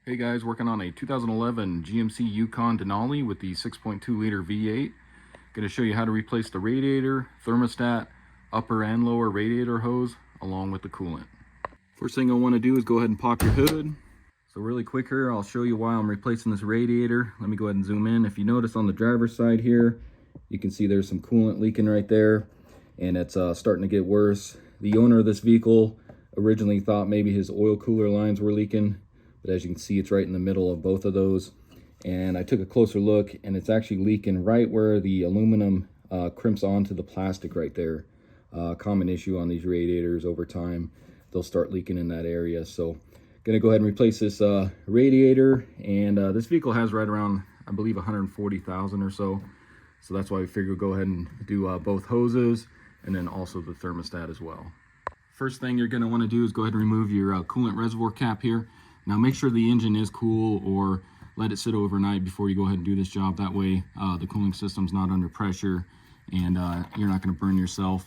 Hey guys, working on a 2011 GMC Yukon Denali with the 6.2 liter V8. Going to show you how to replace the radiator, thermostat, upper and lower radiator hose, along with the coolant. First thing I want to do is go ahead and pop your hood. So really quick here, I'll show you why I'm replacing this radiator. Let me go ahead and zoom in. If you notice on the driver's side here, you can see there's some coolant leaking right there, and it's starting to get worse. The owner of this vehicle originally thought maybe his oil cooler lines were leaking, but as you can see, it's right in the middle of both of those. And I took a closer look, and it's actually leaking right where the aluminum crimps onto the plastic right there. Common issue on these radiators over time. They'll start leaking in that area. So gonna go ahead and replace this radiator. And this vehicle has right around, I believe, 140,000 or so. So that's why we figured we'd go ahead and do both hoses and then also the thermostat as well. First thing you're gonna wanna do is go ahead and remove your coolant reservoir cap here. Now make sure the engine is cool, or let it sit overnight before you go ahead and do this job. That way the cooling system's not under pressure and you're not going to burn yourself.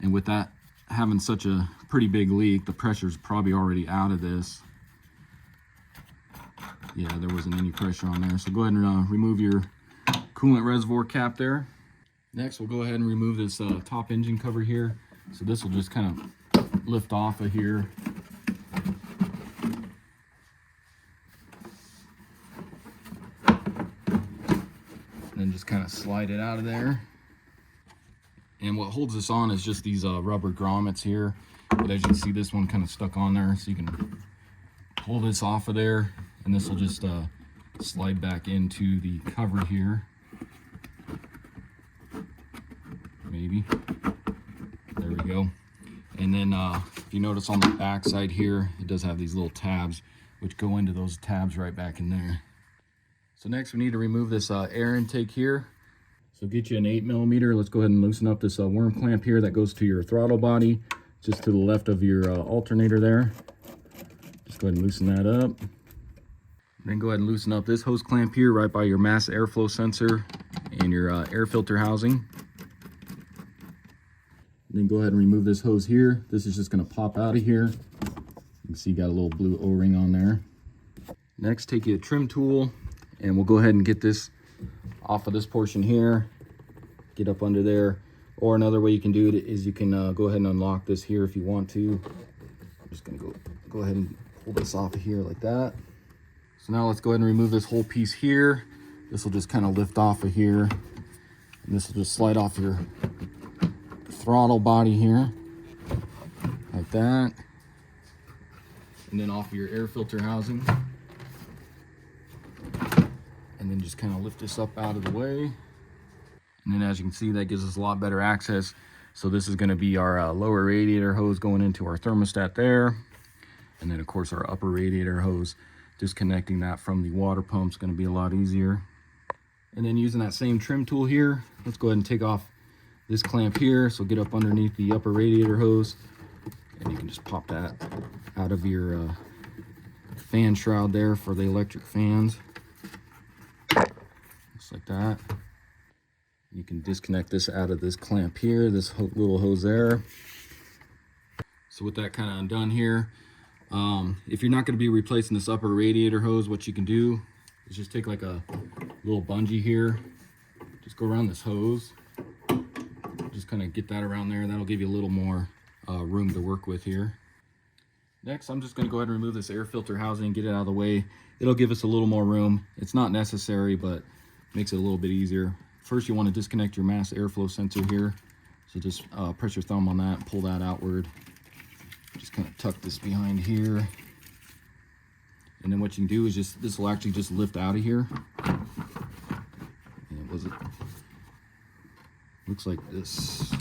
And with that having such a pretty big leak, the pressure's probably already out of this. Yeah, there wasn't any pressure on there. So go ahead and remove your coolant reservoir cap there. Next, we'll go ahead and remove this top engine cover here. So this will just kind of lift off of here. And just kind of slide it out of there. And what holds this on is just these rubber grommets here. But as you can see, this one kind of stuck on there, so you can pull this off of there, and this will just slide back into the cover here. Maybe. There we go. And then if you notice on the back side here, it does have these little tabs, which go into those tabs right back in there. So next we need to remove this air intake here. So get you an 8mm. Let's go ahead and loosen up this worm clamp here that goes to your throttle body, just to the left of your alternator there. Just go ahead and loosen that up. Then go ahead and loosen up this hose clamp here right by your mass airflow sensor and your air filter housing. Then go ahead and remove this hose here. This is just going to pop out of here. You can see you got a little blue O-ring on there. Next, take you a trim tool, and we'll go ahead and get this off of this portion here, get up under there. Or another way you can do it is you can go ahead and unlock this here if you want to. I'm just gonna go ahead and pull this off of here like that. So now let's go ahead and remove this whole piece here. This will just kind of lift off of here, and this will just slide off your throttle body here like that, and then off of your air filter housing. And then just kind of lift this up out of the way. And then as you can see, that gives us a lot better access. So this is going to be our lower radiator hose going into our thermostat there. And then of course our upper radiator hose, disconnecting that from the water pump is going to be a lot easier. And then using that same trim tool here, let's go ahead and take off this clamp here. So get up underneath the upper radiator hose, and you can just pop that out of your fan shroud there for the electric fans. Like that. You can disconnect this out of this clamp here, this little hose there. So with that kind of undone here, if you're not going to be replacing this upper radiator hose, what you can do is just take like a little bungee here, just go around this hose, just kind of get that around there. That'll give you a little more room to work with here. Next, I'm just going to go ahead and remove this air filter housing, get it out of the way. It'll give us a little more room. It's not necessary, but makes it a little bit easier. First, you want to disconnect your mass airflow sensor here. So just press your thumb on that and pull that outward. Just kind of tuck this behind here. And then what you can do is just, this will actually just lift out of here. And looks like this.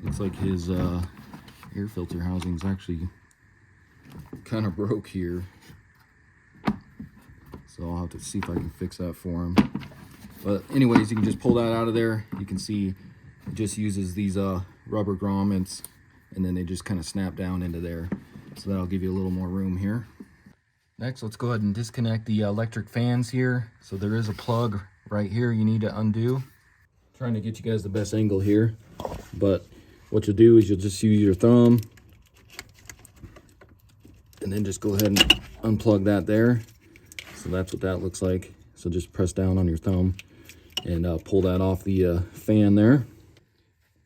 Looks like his air filter housing is actually kind of broke here. So I'll have to see if I can fix that for him. But anyways, you can just pull that out of there. You can see it just uses these rubber grommets, and then they just kind of snap down into there. So that'll give you a little more room here. Next, let's go ahead and disconnect the electric fans here. So there is a plug right here you need to undo. I'm trying to get you guys the best angle here, but what you'll do is you'll just use your thumb and then just go ahead and unplug that there. So that's what that looks like. So just press down on your thumb and pull that off the fan there.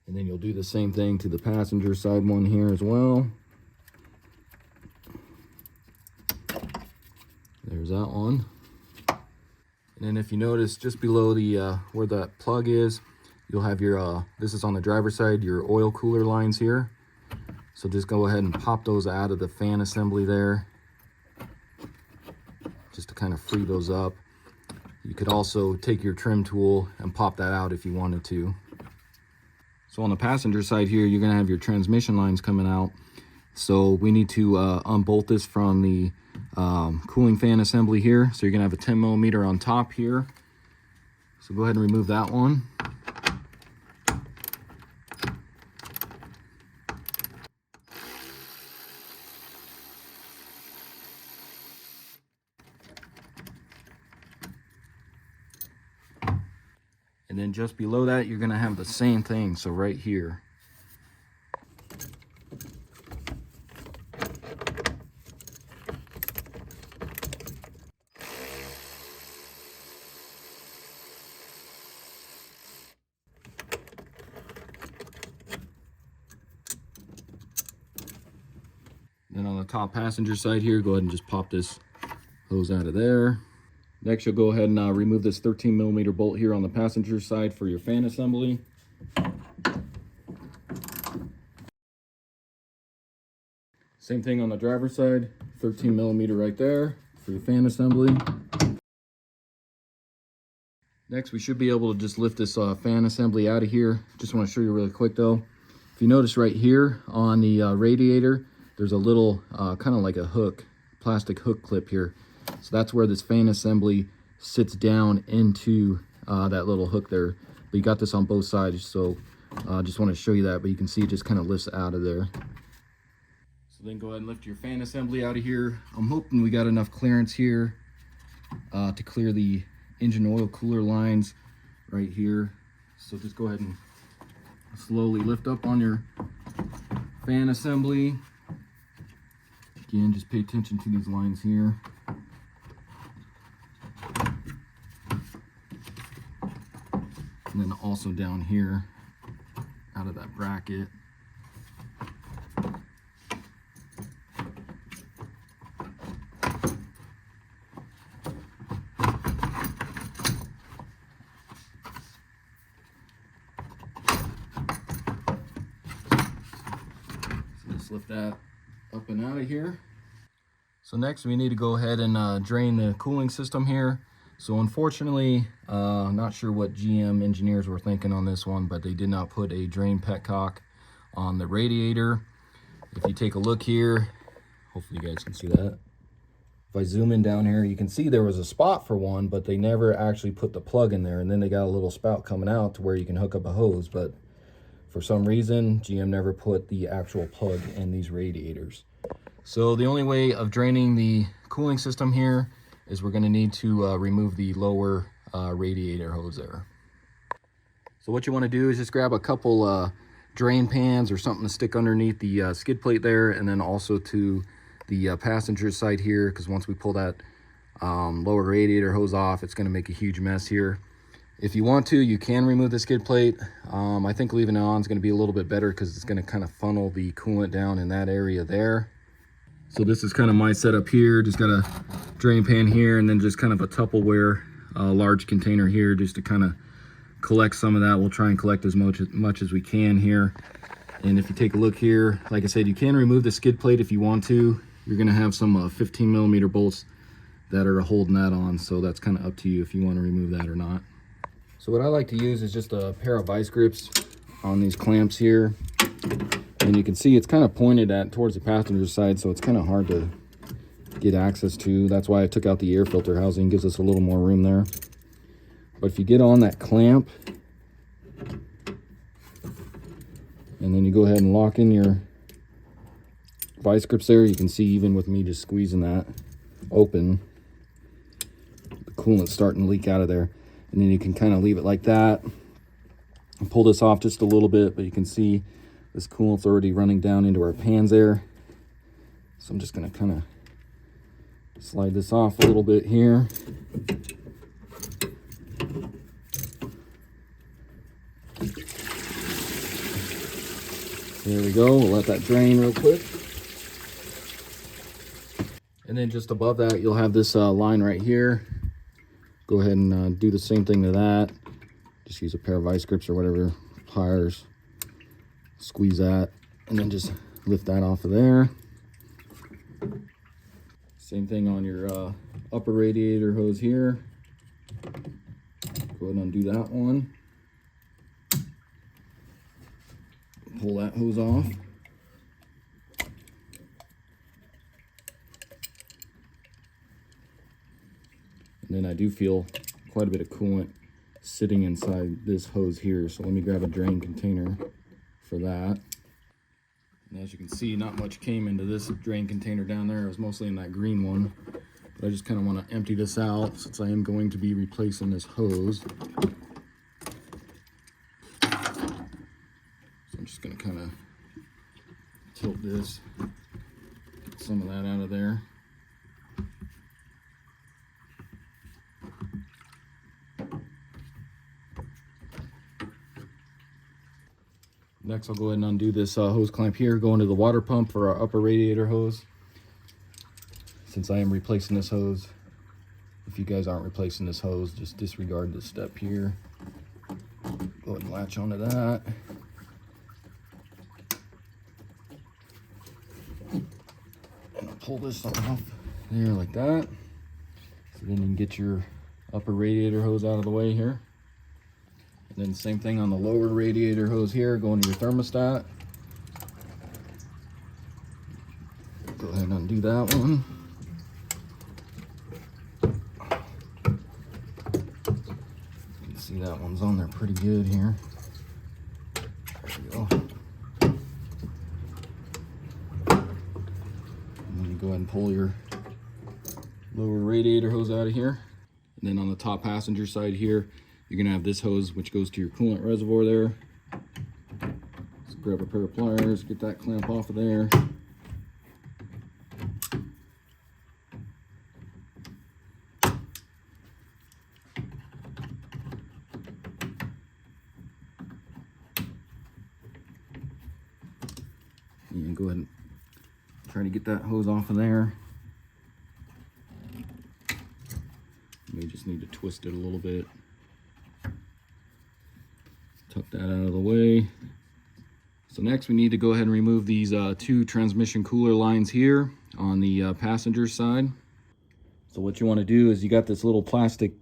And then you'll do the same thing to the passenger side one here as well. There's that one. And then if you notice, just below the where that plug is, you'll have your, this is on the driver's side, your oil cooler lines here. So just go ahead and pop those out of the fan assembly there, just to kind of free those up. You could also take your trim tool and pop that out if you wanted to. So on the passenger side here, you're gonna have your transmission lines coming out. So we need to unbolt this from the cooling fan assembly here. So you're gonna have a 10 millimeter on top here. So go ahead and remove that one. And then just below that, you're gonna have the same thing. So right here. Then on the top passenger side here, go ahead and just pop this hose out of there. Next, you'll go ahead and remove this 13 millimeter bolt here on the passenger side for your fan assembly. Same thing on the driver's side, 13 millimeter right there for your fan assembly. Next, we should be able to just lift this fan assembly out of here. Just want to show you really quick though. If you notice right here on the radiator, there's a little kind of like a hook, plastic hook clip here. So that's where this fan assembly sits down into that little hook there. But you got this on both sides, so just want to show you that. But you can see it just kind of lifts out of there. So then go ahead and lift your fan assembly out of here. I'm hoping we got enough clearance here to clear the engine oil cooler lines right here. So just go ahead and slowly lift up on your fan assembly. Again, just pay attention to these lines here. And then also down here, out of that bracket. So just lift that up and out of here. So next we need to go ahead and drain the cooling system here. So unfortunately, not sure what GM engineers were thinking on this one, but they did not put a drain petcock on the radiator. If you take a look here, hopefully you guys can see that. If I zoom in down here, you can see there was a spot for one, but they never actually put the plug in there. And then they got a little spout coming out to where you can hook up a hose. But for some reason, GM never put the actual plug in these radiators. So the only way of draining the cooling system here is we're going to need to remove the lower radiator hose there. So what you want to do is just grab a couple drain pans or something to stick underneath the skid plate there, and then also to the passenger side here, because once we pull that lower radiator hose off, it's going to make a huge mess here. If you want to, you can remove the skid plate. I think leaving it on is going to be a little bit better because it's going to kind of funnel the coolant down in that area there. So this is kind of my setup here. Just got a drain pan here, and then just kind of a Tupperware large container here just to kind of collect some of that. We'll try and collect as much as we can here. And if you take a look here, like I said, you can remove the skid plate if you want to. You're going to have some 15 millimeter bolts that are holding that on, so that's kind of up to you if you want to remove that or not. So what I like to use is just a pair of vice grips on these clamps here. And you can see it's kind of pointed at towards the passenger side, so it's kind of hard to get access to. That's why I took out the air filter housing, gives us a little more room there. But if you get on that clamp, and then you go ahead and lock in your vice grips there, you can see even with me just squeezing that open, the coolant's starting to leak out of there. And then you can kind of leave it like that and pull this off just a little bit, but you can see this coolant's already running down into our pans there. So I'm just going to kind of Slide this off a little bit here. There we go. We'll let that drain real quick. And then just above that, you'll have this line right here. Go ahead and do the same thing to that. Just use a pair of vice grips or whatever, pliers. Squeeze that, and then just lift that off of there. Same thing on your upper radiator hose here. Go ahead and undo that one. Pull that hose off. And then I do feel quite a bit of coolant sitting inside this hose here. So let me grab a drain container for that. And as you can see, not much came into this drain container down there. It was mostly in that green one. But I just kind of want to empty this out since I am going to be replacing this hose. So I'm just going to kind of tilt this, get some of that out of there. Next, I'll go ahead and undo this hose clamp here, go into the water pump for our upper radiator hose. Since I am replacing this hose, if you guys aren't replacing this hose, just disregard this step here. Go ahead and latch onto that. And I'll pull this off there like that. So then you can get your upper radiator hose out of the way here. And then same thing on the lower radiator hose here, going to your thermostat. Go ahead and undo that one. You can see that one's on there pretty good here. There we go. And then you go ahead and pull your lower radiator hose out of here. And then on the top passenger side here, you're gonna have this hose which goes to your coolant reservoir there. So grab a pair of pliers, get that clamp off of there. And go ahead and try to get that hose off of there. You may just need to twist it a little bit. Tuck that out of the way. So next we need to go ahead and remove these two transmission cooler lines here on the passenger side. So what you want to do is you got this little plastic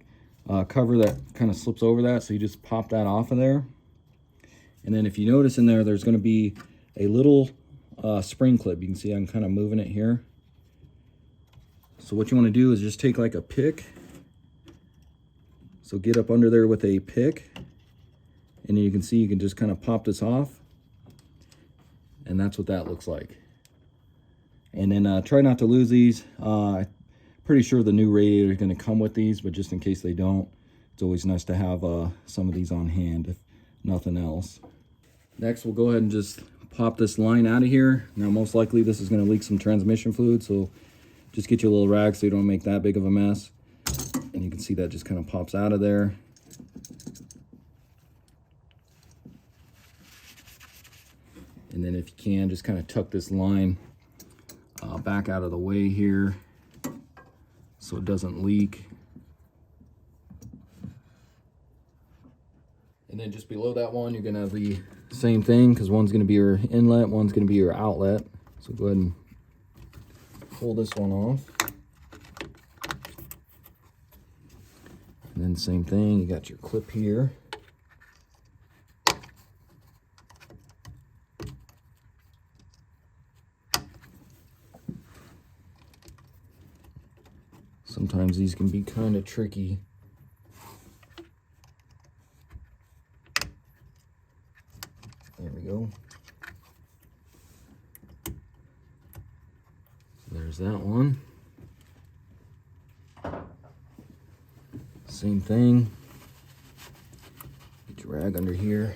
cover that kind of slips over that, so you just pop that off of there. And then if you notice in there, there's going to be a little spring clip. You can see I'm kind of moving it here. So what you want to do is just take like a pick. So get up under there with a pick. And then you can see you can just kind of pop this off. And that's what that looks like. And then try not to lose these. Pretty sure the new radiator is going to come with these, but just in case they don't, it's always nice to have some of these on hand, if nothing else. Next, we'll go ahead and just pop this line out of here. Now, most likely this is going to leak some transmission fluid, so just get you a little rag so you don't make that big of a mess. And you can see that just kind of pops out of there. And then if you can, just kind of tuck this line back out of the way here so it doesn't leak. And then just below that one, you're gonna have the same thing, because one's gonna be your inlet, one's gonna be your outlet. So go ahead and pull this one off. And then same thing, you got your clip here. Sometimes these can be kind of tricky. There we go. There's that one. Same thing. Get your rag under here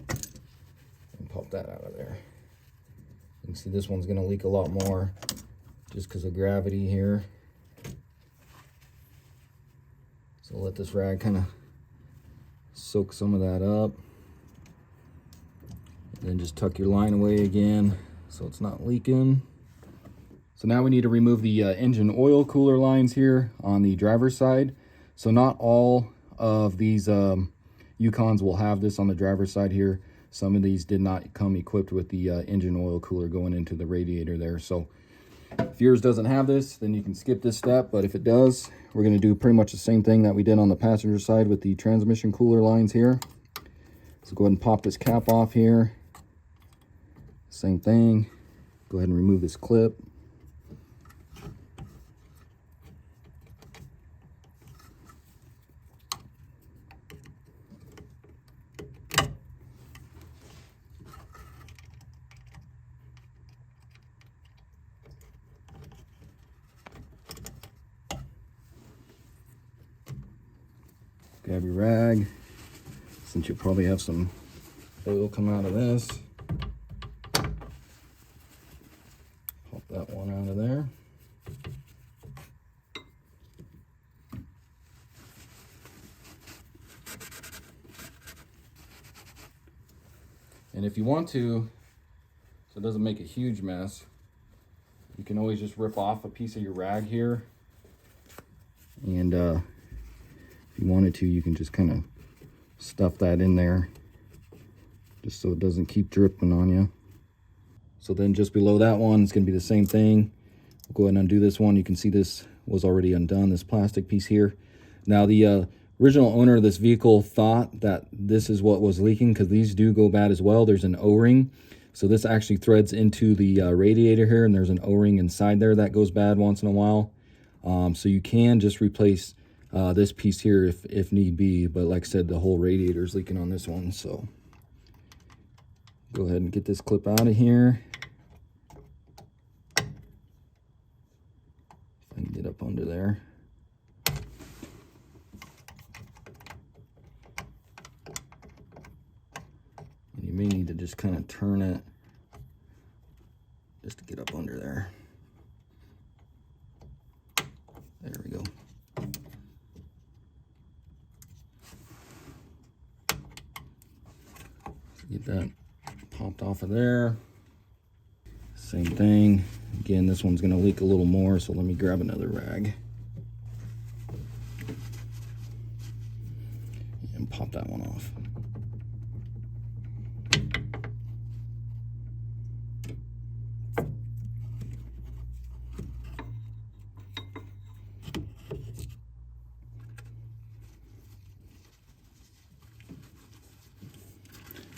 and pop that out of there. You can see this one's going to leak a lot more. just because of gravity here. So let this rag kind of soak some of that up. And then just tuck your line away again so it's not leaking. So now we need to remove the engine oil cooler lines here on the driver's side. So not all of these Yukons will have this on the driver's side here. Some of these did not come equipped with the engine oil cooler going into the radiator there. So if yours doesn't have this, then you can skip this step. But if it does, we're going to do pretty much the same thing that we did on the passenger side with the transmission cooler lines here. So go ahead and pop this cap off here. Same thing. Go ahead and remove this clip. Grab your rag, since you'll probably have some oil come out of this. Pop that one out of there. And if you want to, so it doesn't make a huge mess, you can always just rip off a piece of your rag here. And if you wanted to, you can just kind of stuff that in there just so it doesn't keep dripping on you. So then just below that one, it's going to be the same thing. We'll go ahead and undo this one. You can see this was already undone, this plastic piece here. Now the original owner of this vehicle thought that this is what was leaking, because these do go bad as well. There's an O-ring. So this actually threads into the radiator here, and there's an O-ring inside there that goes bad once in a while. So you can just replace this piece here if need be, but like I said, the whole radiator is leaking on this one. So go ahead and get this clip out of here. If I can get up under there. And you may need to just kind of turn it just to get up under there. There we go. Get that popped off of there. Same thing. Again, this one's going to leak a little more, so let me grab another rag and pop that one off.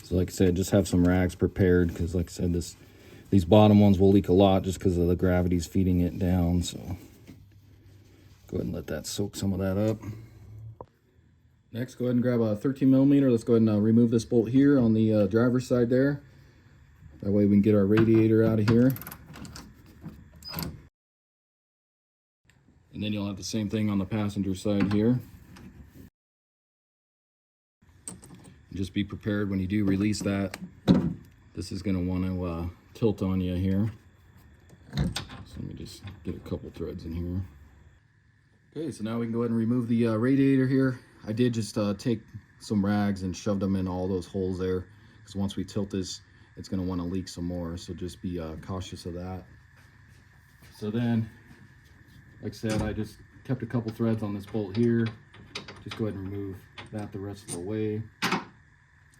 So like I said, just have some rags prepared, because like I said, these bottom ones will leak a lot just because of the gravity's feeding it down. So go ahead and let that soak some of that up. Next, go ahead and grab a 13mm. Let's go ahead and remove this bolt here on the driver's side there. That way we can get our radiator out of here. And then you'll have the same thing on the passenger side here. Just be prepared when you do release that. This is going to want to tilt on you here. So let me just get a couple threads in here. Okay, so now we can go ahead and remove the radiator here. I did just take some rags and shoved them in all those holes there, because once we tilt this, it's going to want to leak some more. So just be cautious of that. So then, like I said, I just kept a couple threads on this bolt here. Just go ahead and remove that the rest of the way.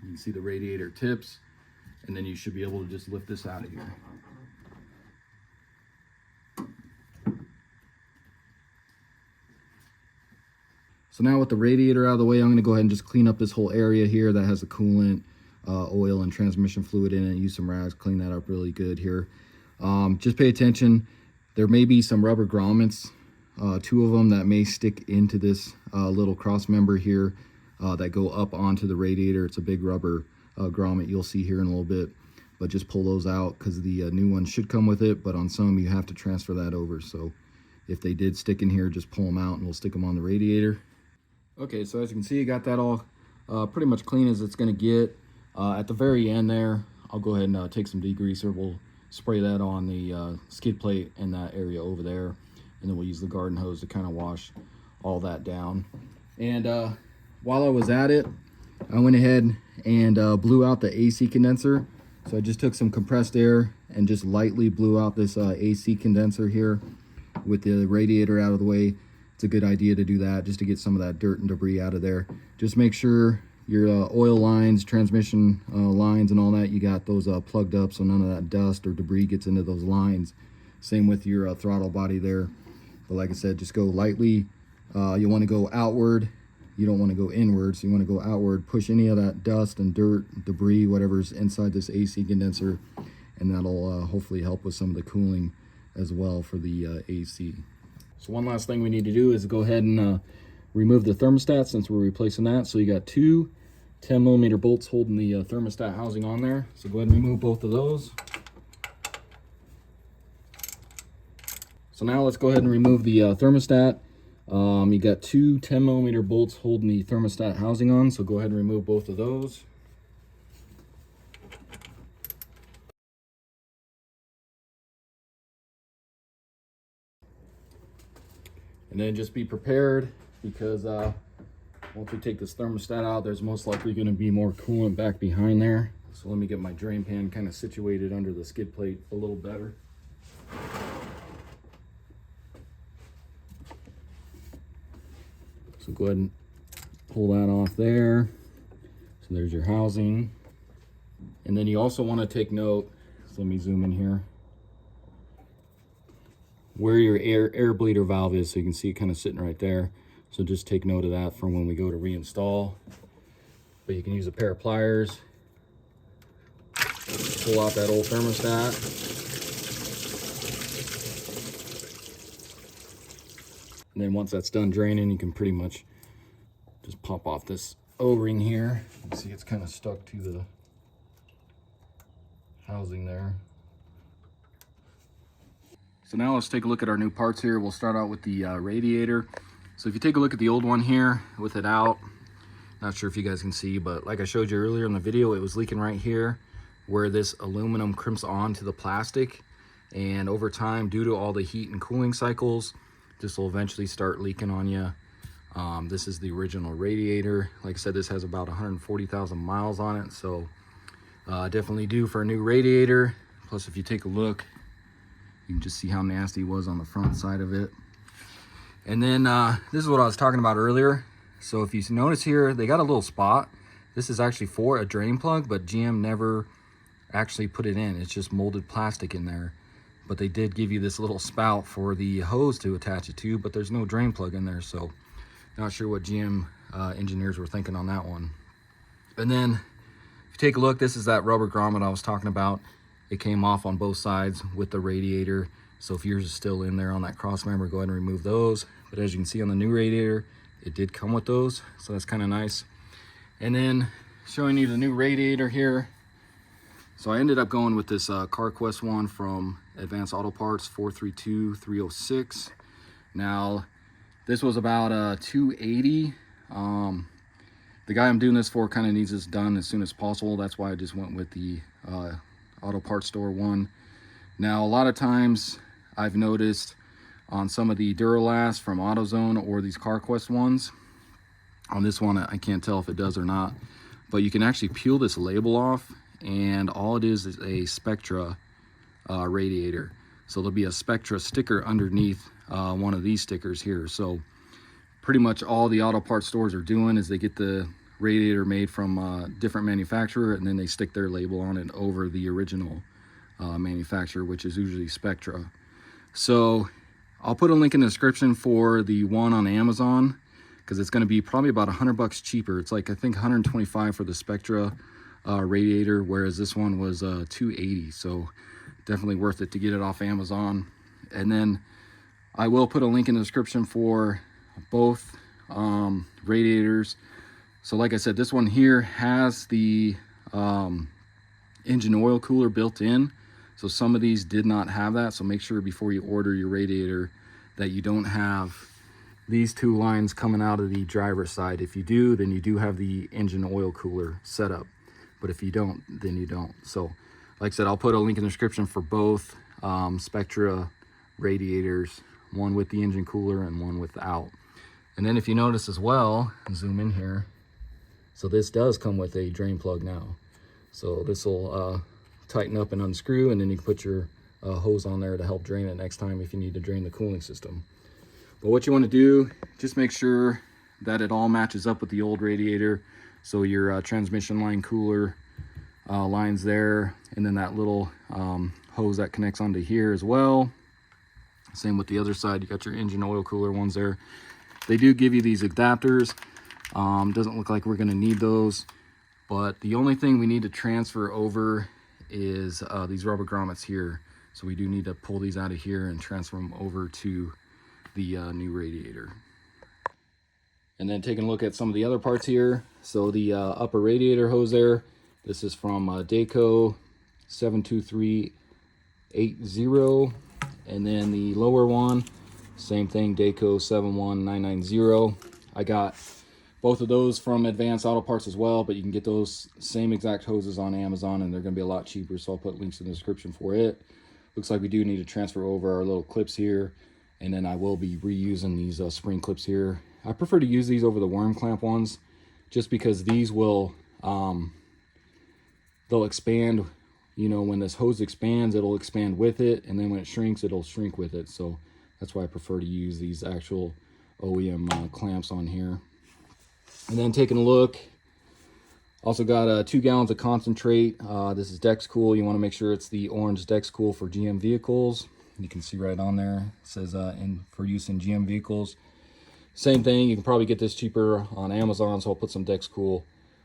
You can see the radiator tips, and then you should be able to just lift this out of here. So now with the radiator out of the way, I'm going to go ahead and just clean up this whole area here that has the coolant, oil, and transmission fluid in it. Use some rags, clean that up really good here. Just pay attention. There may be some rubber grommets, 2 of them that may stick into this little cross member here. That go up onto the radiator. It's a big rubber grommet you'll see here in a little bit, but just pull those out, because the new ones should come with it, but on some you have to transfer that over. So if they did stick in here, just pull them out and we'll stick them on the radiator. Okay, so as you can see, I got that all pretty much clean as it's going to get. At the very end there, I'll go ahead and take some degreaser. We'll spray that on the skid plate in that area over there, and then we'll use the garden hose to kind of wash all that down. And while I was at it, I went ahead and blew out the AC condenser. So I just took some compressed air and just lightly blew out this AC condenser here with the radiator out of the way. It's a good idea to do that just to get some of that dirt and debris out of there. Just make sure your oil lines, transmission lines and all that, you got those plugged up so none of that dust or debris gets into those lines. Same with your throttle body there. But like I said, just go lightly. You want to go outward. You don't want to go inward, so you want to go outward. Push any of that dust and dirt, debris, whatever's inside this AC condenser, and that'll hopefully help with some of the cooling as well for the AC. So one last thing we need to do is go ahead and remove the thermostat since we're replacing that. So you got two 10mm bolts holding the thermostat housing on there. So go ahead and remove both of those. So now let's go ahead and remove the thermostat. You got two 10mm bolts holding the thermostat housing on, so go ahead and remove both of those. And then just be prepared because once we take this thermostat out, there's most likely going to be more coolant back behind there. So let me get my drain pan kind of situated under the skid plate a little better. So go ahead and pull that off there. So there's your housing. And then you also want to take note, so let me zoom in here, where your air bleeder valve is, so you can see it kind of sitting right there. So just take note of that for when we go to reinstall. But you can use a pair of pliers, pull out that old thermostat. And then once that's done draining, you can pretty much just pop off this O-ring here. You can see it's kind of stuck to the housing there. So now let's take a look at our new parts here. We'll start out with the radiator. So if you take a look at the old one here with it out, not sure if you guys can see, but like I showed you earlier in the video, it was leaking right here where this aluminum crimps onto the plastic. And over time, due to all the heat and cooling cycles, this will eventually start leaking on you. This is the original radiator. Like I said, this has about 140,000 miles on it, so definitely due for a new radiator. Plus, if you take a look, you can just see how nasty it was on the front side of it. And then this is what I was talking about earlier. So if you notice here, they got a little spot. This is actually for a drain plug, but GM never actually put it in. It's just molded plastic in there. But they did give you this little spout for the hose to attach it to, but there's no drain plug in there, so not sure what GM engineers were thinking on that one. And then if you take a look, this is that rubber grommet I was talking about. It came off on both sides with the radiator, so if yours is still in there on that cross member, go ahead and remove those. But as you can see on the new radiator, it did come with those, so that's kind of nice. And then showing you the new radiator here. So I ended up going with this CarQuest one from Advanced Auto Parts, 432306. Now, this was about $280. The guy I'm doing this for kind of needs this done as soon as possible. That's why I just went with the auto parts store one. Now, a lot of times I've noticed on some of the Duralast from AutoZone or these CarQuest ones, on this one I can't tell if it does or not, but you can actually peel this label off, and all it is a Spectra radiator. So there'll be a Spectra sticker underneath one of these stickers here. So pretty much all the auto parts stores are doing is they get the radiator made from a different manufacturer, and then they stick their label on it over the original manufacturer, which is usually Spectra. So I'll put a link in the description for the one on Amazon, because it's going to be probably about $100 cheaper. It's like, I think, $125 for the Spectra radiator, whereas this one was $280. So definitely worth it to get it off Amazon. And then I will put a link in the description for both radiators. So like I said, this one here has the engine oil cooler built in. So some of these did not have that. So make sure before you order your radiator that you don't have these two lines coming out of the driver's side. If you do, then you do have the engine oil cooler set up. But if you don't, then you don't. So Like I said, I'll put a link in the description for both Spectra radiators, one with the engine cooler and one without. And then if you notice as well, zoom in here, so this does come with a drain plug now. So this will tighten up and unscrew, and then you can put your hose on there to help drain it next time if you need to drain the cooling system. But what you want to do, just make sure that it all matches up with the old radiator. So your transmission line cooler lines there, and then that little hose that connects onto here as well. Same with the other side, you got your engine oil cooler ones there. They do give you these adapters. Doesn't look like we're going to need those, but the only thing we need to transfer over is these rubber grommets here. So we do need to pull these out of here and transfer them over to the new radiator. And then taking a look at some of the other parts here. So the upper radiator hose there, this is from Dayco 72380, and then the lower one, same thing, Dayco 71990. I got both of those from Advanced Auto Parts as well, but you can get those same exact hoses on Amazon, and they're going to be a lot cheaper, so I'll put links in the description for it. Looks like we do need to transfer over our little clips here, and then I will be reusing these spring clips here. I prefer to use these over the worm clamp ones, just because these will they'll expand. You know, when this hose expands, it'll expand with it, and then when it shrinks, it'll shrink with it. So that's why I prefer to use these actual OEM clamps on here. And then taking a look, also got 2 gallons of concentrate. This is Dexcool. You want to make sure it's the orange Dexcool for GM vehicles. You can see right on there, it says for use in GM vehicles. Same thing, you can probably get this cheaper on Amazon, so I'll put some Dexcool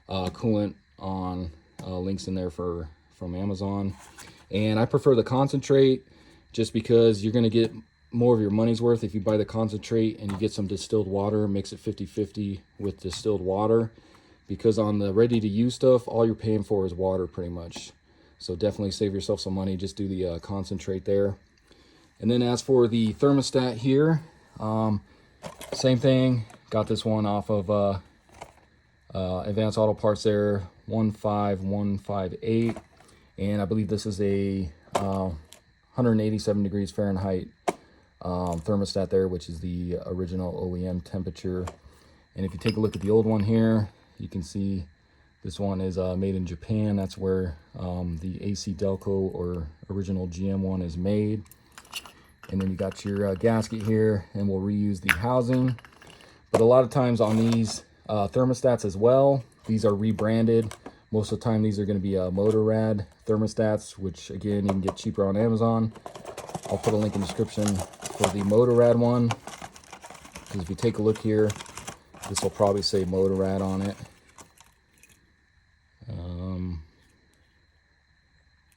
coolant on links in there from Amazon. And I prefer the concentrate just because you're going to get more of your money's worth if you buy the concentrate and you get some distilled water, mix it 50-50 with distilled water, because on the ready to use stuff, all you're paying for is water pretty much. So definitely save yourself some money, just do the concentrate there. And then as for the thermostat here, same thing, got this one off of Advanced Auto Parts there, 15158, and I believe this is a 187 degrees Fahrenheit thermostat there, which is the original OEM temperature. And if you take a look at the old one here, you can see this one is made in Japan. That's where the AC Delco or original GM one is made. And then you got your gasket here, and we'll reuse the housing. But a lot of times on these thermostats as well, these are rebranded. Most of the time these are going to be Motorrad thermostats, which again you can get cheaper on Amazon. I'll put a link in the description for the Motorrad one, because if you take a look here, this will probably say Motorrad on it.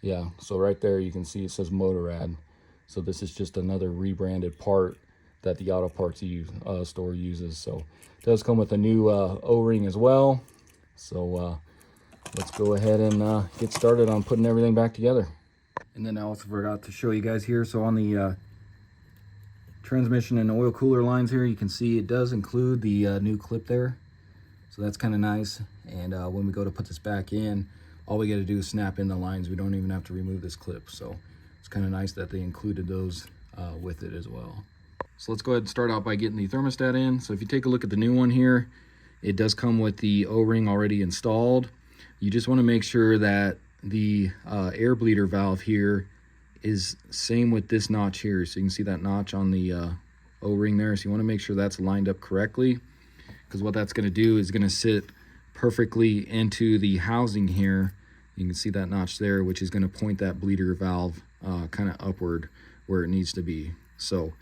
Yeah, so right there you can see it says Motorrad. So this is just another rebranded part that the auto parts store uses. So it does come with a new O-ring as well. So let's go ahead and get started on putting everything back together. And then I also forgot to show you guys here. So on the transmission and oil cooler lines here, you can see it does include the new clip there. So that's kind of nice. And when we go to put this back in, all we got to do is snap in the lines. We don't even have to remove this clip. So it's kind of nice that they included those with it as well. So let's go ahead and start out by getting the thermostat in. So if you take a look at the new one here, it does come with the O-ring already installed. You just want to make sure that the air bleeder valve here is same with this notch here. So you can see that notch on the O-ring there. So you want to make sure that's lined up correctly, because what that's going to do is going to sit perfectly into the housing here. You can see that notch there, which is going to point that bleeder valve kind of upward where it needs to be. So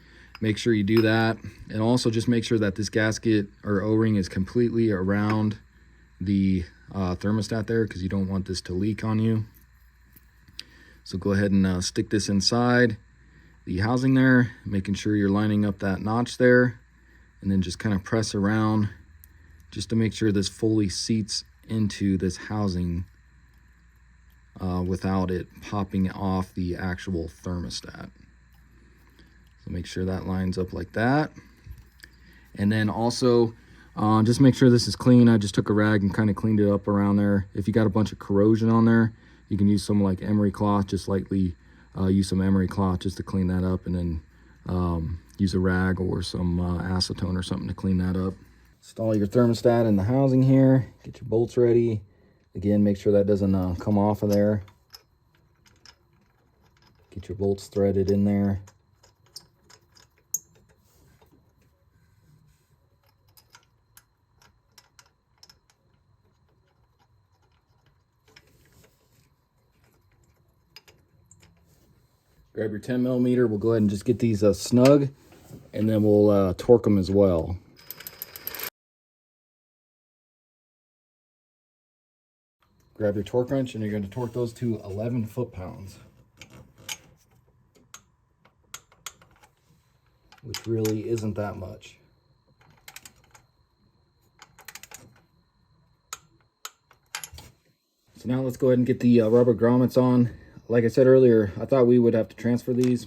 make sure you do that, and also just make sure that this gasket or O-ring is completely around the thermostat there, because you don't want this to leak on you. So go ahead and stick this inside the housing there, making sure you're lining up that notch there, and then just kind of press around just to make sure this fully seats into this housing without it popping off the actual thermostat. So make sure that lines up like that. And then also just make sure this is clean. I just took a rag and kind of cleaned it up around there. If you got a bunch of corrosion on there, You can use some like emery cloth, just lightly use some emery cloth just to clean that up, and then use a rag or some acetone or something to clean that up. Install your thermostat in the housing here. Get your bolts ready. Again, make sure that doesn't come off of there. Get your bolts threaded in there. Grab your 10mm. We'll go ahead and just get these snug, and then we'll torque them as well. Grab your torque wrench, and you're going to torque those to 11 foot-pounds, which really isn't that much. So now let's go ahead and get the rubber grommets on. Like I said earlier, I thought we would have to transfer these,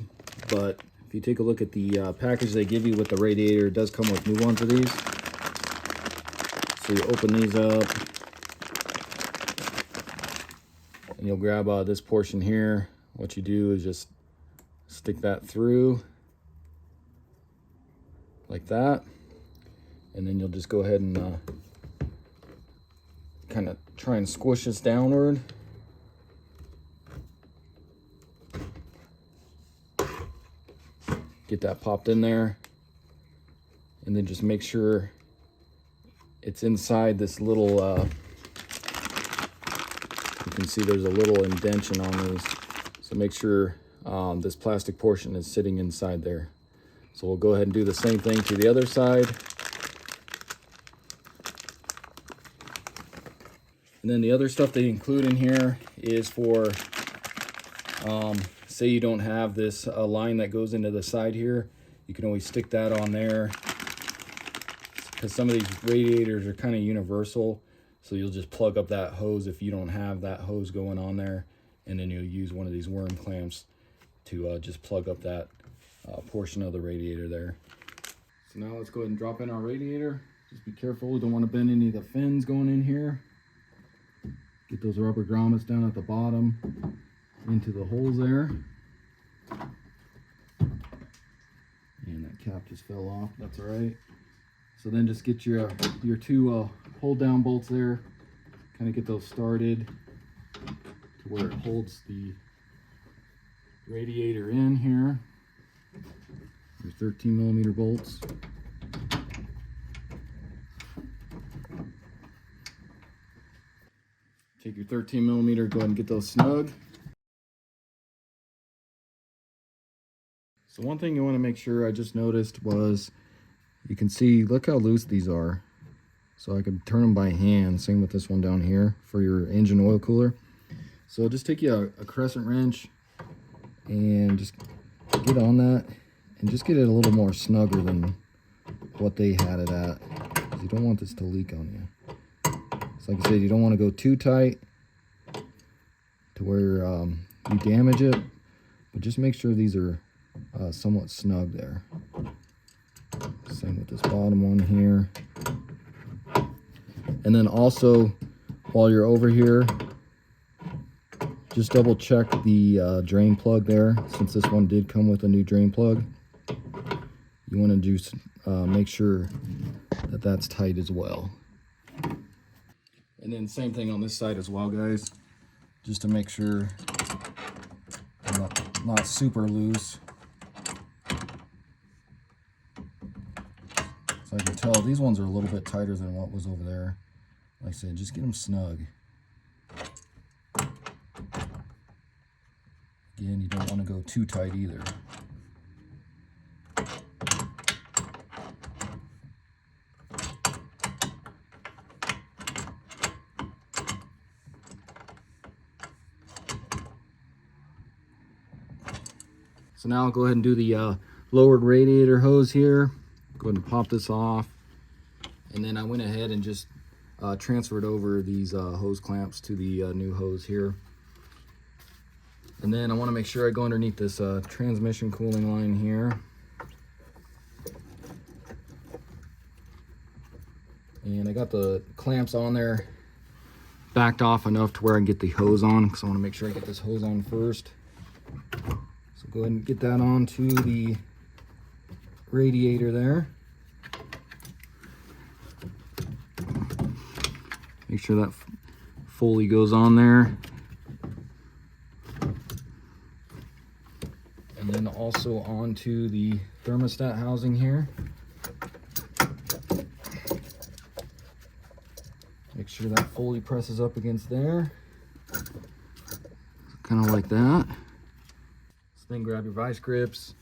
but if you take a look at the package they give you with the Radiator, it does come with new ones of these. So you open these up, and you'll grab this portion here. What you do is just stick that through like that, and then you'll just go ahead and kind of try and squish this downward. Get that popped in there, and then just make sure it's inside this little, you can see there's a little indentation on these. So make sure this plastic portion is sitting inside there. So we'll go ahead and do the same thing to the other side. And then the other stuff they include in here is for, say you don't have this line that goes into the side here, you can always stick that on there, because some of these radiators are kind of universal. So you'll just plug up that hose if you don't have that hose going on there, and then you'll use one of these worm clamps to just plug up that portion of the radiator there. So now let's go ahead and drop in our radiator. Just be careful, we don't want to bend any of the fins going in here. Get those rubber grommets down at the bottom into the holes there. And that cap just fell off, that's all right. So then just get your two hold down bolts there, kind of get those started to where it holds the radiator in here. Your 13mm bolts. Take your 13mm, go ahead and get those snug. So one thing you want to make sure I just noticed was, you can see, look how loose these are. So I can turn them by hand. Same with this one down here for your engine oil cooler. So just take you a crescent wrench and just get on that and just get it a little more snugger than what they had it at, because you don't want this to leak on you. So like I said, you don't want to go too tight to where you damage it, but just make sure these are somewhat snug there. Same with this bottom one here. And then also, while you're over here, just double check the drain plug there. Since this one did come with a new drain plug, you want to just make sure that that's tight as well. And then same thing on this side as well, guys, just to make sure not super loose. So I can tell these ones are a little bit tighter than what was over there. Like I said, just get them snug. Again, you don't want to go too tight either. So now I'll go ahead and do the lowered radiator hose here. Go ahead and pop this off. And then I went ahead and just transferred over these hose clamps to the new hose here. And then I want to make sure I go underneath this transmission cooling line here. And I got the clamps on there backed off enough to where I can get the hose on, because I want to make sure I get this hose on first. So go ahead and get that onto the radiator there. Make sure that fully goes on there. And then also onto the thermostat housing here. Make sure that fully presses up against there. Kind of like that. So then grab your vice grips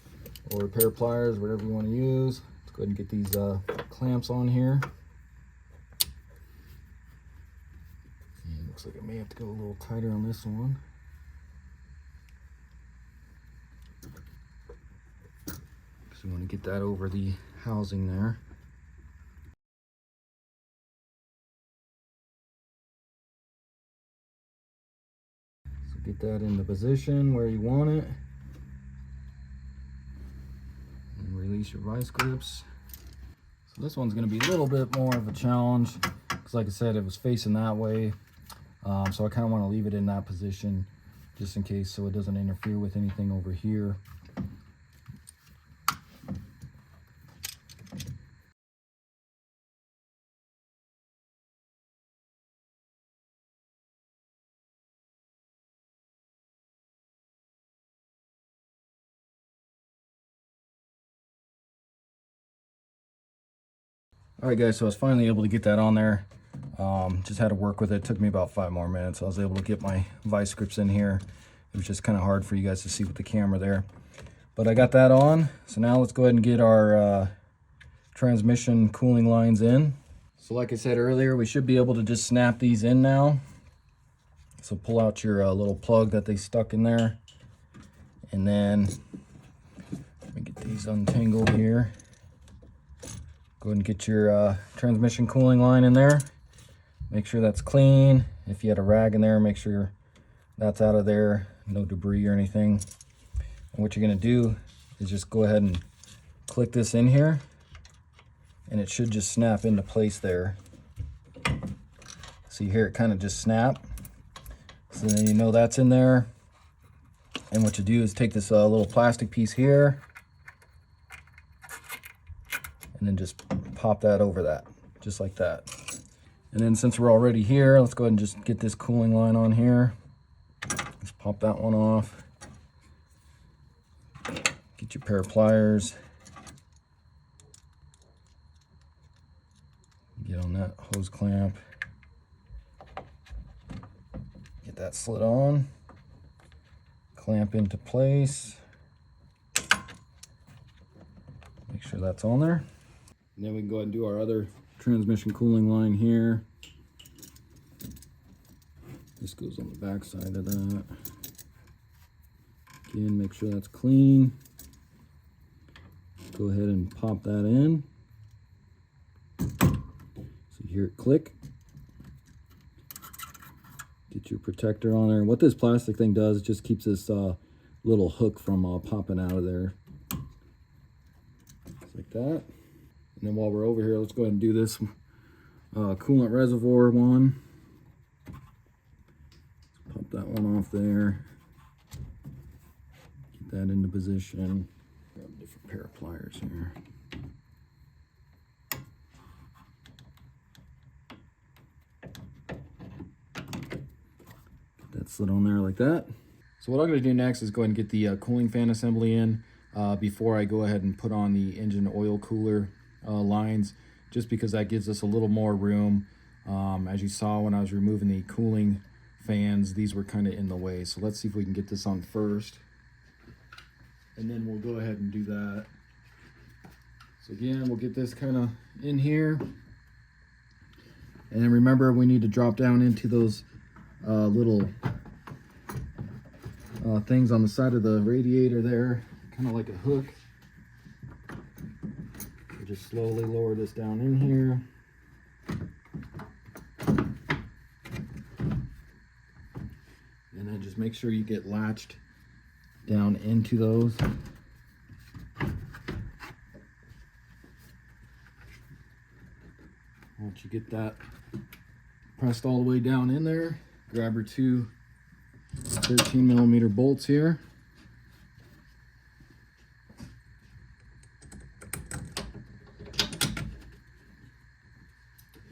or a pair of pliers, whatever you want to use. Let's go ahead and get these clamps on here. And looks like I may have to go a little tighter on this one. So you want to get that over the housing there. Get that in the position where you want it. And release your vice grips. So this one's going to be a little bit more of a challenge because, like I said, it was facing that way. So I kind of want to leave it in that position just in case, so it doesn't interfere with anything over here. All right, guys, so I was finally able to get that on there. Just had to work with it. It took me about 5 more minutes. I was able to get my vice grips in here. It was just kind of hard for you guys to see with the camera there. But I got that on. So now let's go ahead and get our transmission cooling lines in. So like I said earlier, we should be able to just snap these in now. So pull out your little plug that they stuck in there. And then, let me get these untangled here. Go ahead and get your transmission cooling line in there. Make sure that's clean. If you had a rag in there, make sure that's out of there. No debris or anything. And what you're going to do is just go ahead and click this in here. And it should just snap into place there. So you hear it kind of just snap. So then you know that's in there. And what you do is take this little plastic piece here. And then just pop that over that, just like that. And then since we're already here, let's go ahead and just get this cooling line on here. Let's pop that one off. Get your pair of pliers. Get on that hose clamp. Get that slid on. Clamp into place. Make sure that's on there. And then we can go ahead and do our other transmission cooling line here. This goes on the back side of that. Again, make sure that's clean. Go ahead and pop that in. So you hear it click. Get your protector on there. What this plastic thing does, it just keeps this little hook from popping out of there. Just like that. And then while we're over here, let's go ahead and do this coolant reservoir one. Pop that one off there. Get that into position. Grab a different pair of pliers here. Get that slid on there like that. So what I'm going to do next is go ahead and get the cooling fan assembly in before I go ahead and put on the engine oil cooler lines, just because that gives us a little more room. As you saw when I was removing the cooling fans, these were kind of in the way. So let's see if we can get this on first, and then we'll go ahead and do that. So again, we'll get this kind of in here, and then remember we need to drop down into those little things on the side of the radiator there, kind of like a hook. Just slowly lower this down in here. And then just make sure you get latched down into those. Once you get that pressed all the way down in there. Grab your two 13mm bolts here.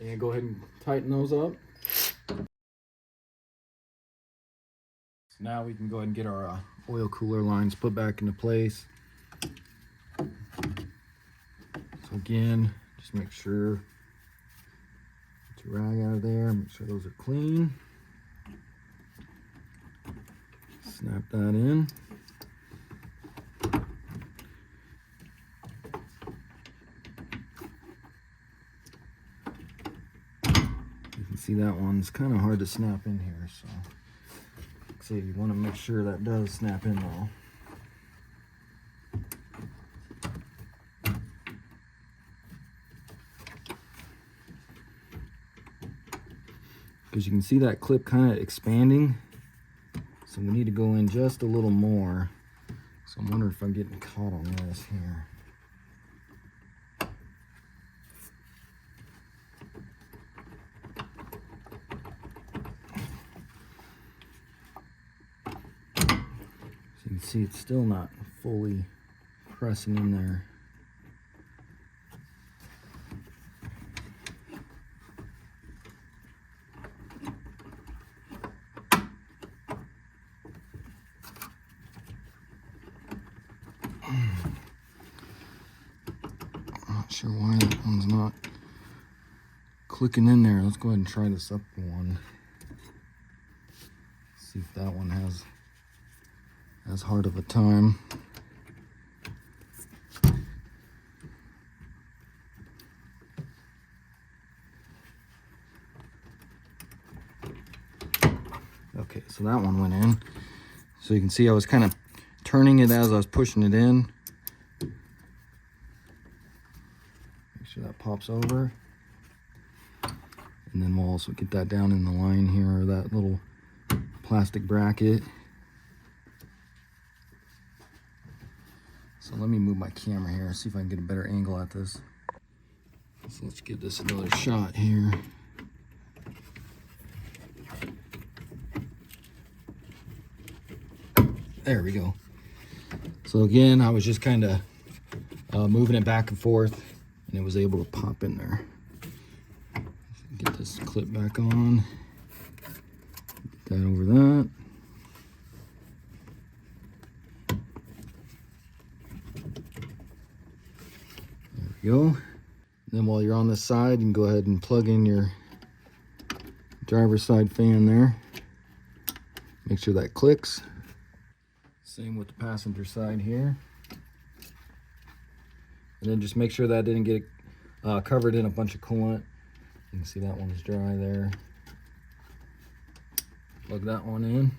And go ahead and tighten those up. So now we can go ahead and get our oil cooler lines put back into place. So again, just make sure, get your rag out of there, make sure those are clean. Snap that in. You can see that one's kind of hard to snap in here, so you want to make sure that does snap in though. Because you can see that clip kind of expanding, so we need to go in just a little more. So I'm wondering if I'm getting caught on this here. So you can see it's still not fully pressing in there. Not sure why that one's not clicking in there. Let's go ahead and try this up one. See if that one has as hard of a time. Okay, so that one went in. So you can see I was kind of turning it as I was pushing it in. Make sure that pops over. And then we'll also get that down in the line here, or that little plastic bracket. So let me move my camera here, see if I can get a better angle at this. So let's give this another shot here. There we go. So again, I was just kind of moving it back and forth, and it was able to pop in there. Get this clip back on. Get that over that. There we go. Then while you're on this side, you can go ahead and plug in your driver's side fan there. Make sure that clicks. Same with the passenger side here. And then just make sure that didn't get covered in a bunch of coolant. You can see that one's dry there. Plug that one in.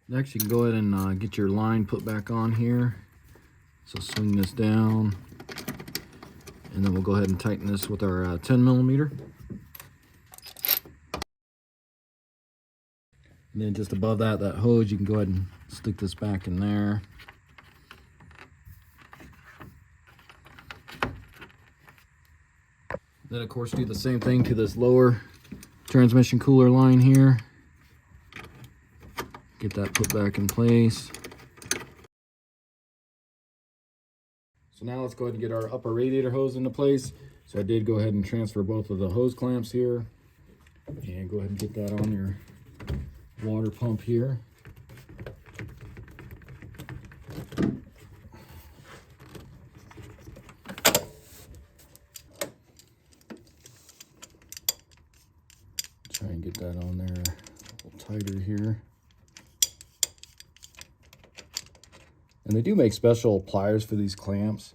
Next, you can go ahead and get your line put back on here. So swing this down. And then we'll go ahead and tighten this with our 10mm. And then just above that hose, you can go ahead and stick this back in there. Then of course do the same thing to this lower transmission cooler line here. Get that put back in place. So now let's go ahead and get our upper radiator hose into place. So I did go ahead and transfer both of the hose clamps here. And go ahead and get that on your water pump here. Try and get that on there a little tighter here. And they do make special pliers for these clamps.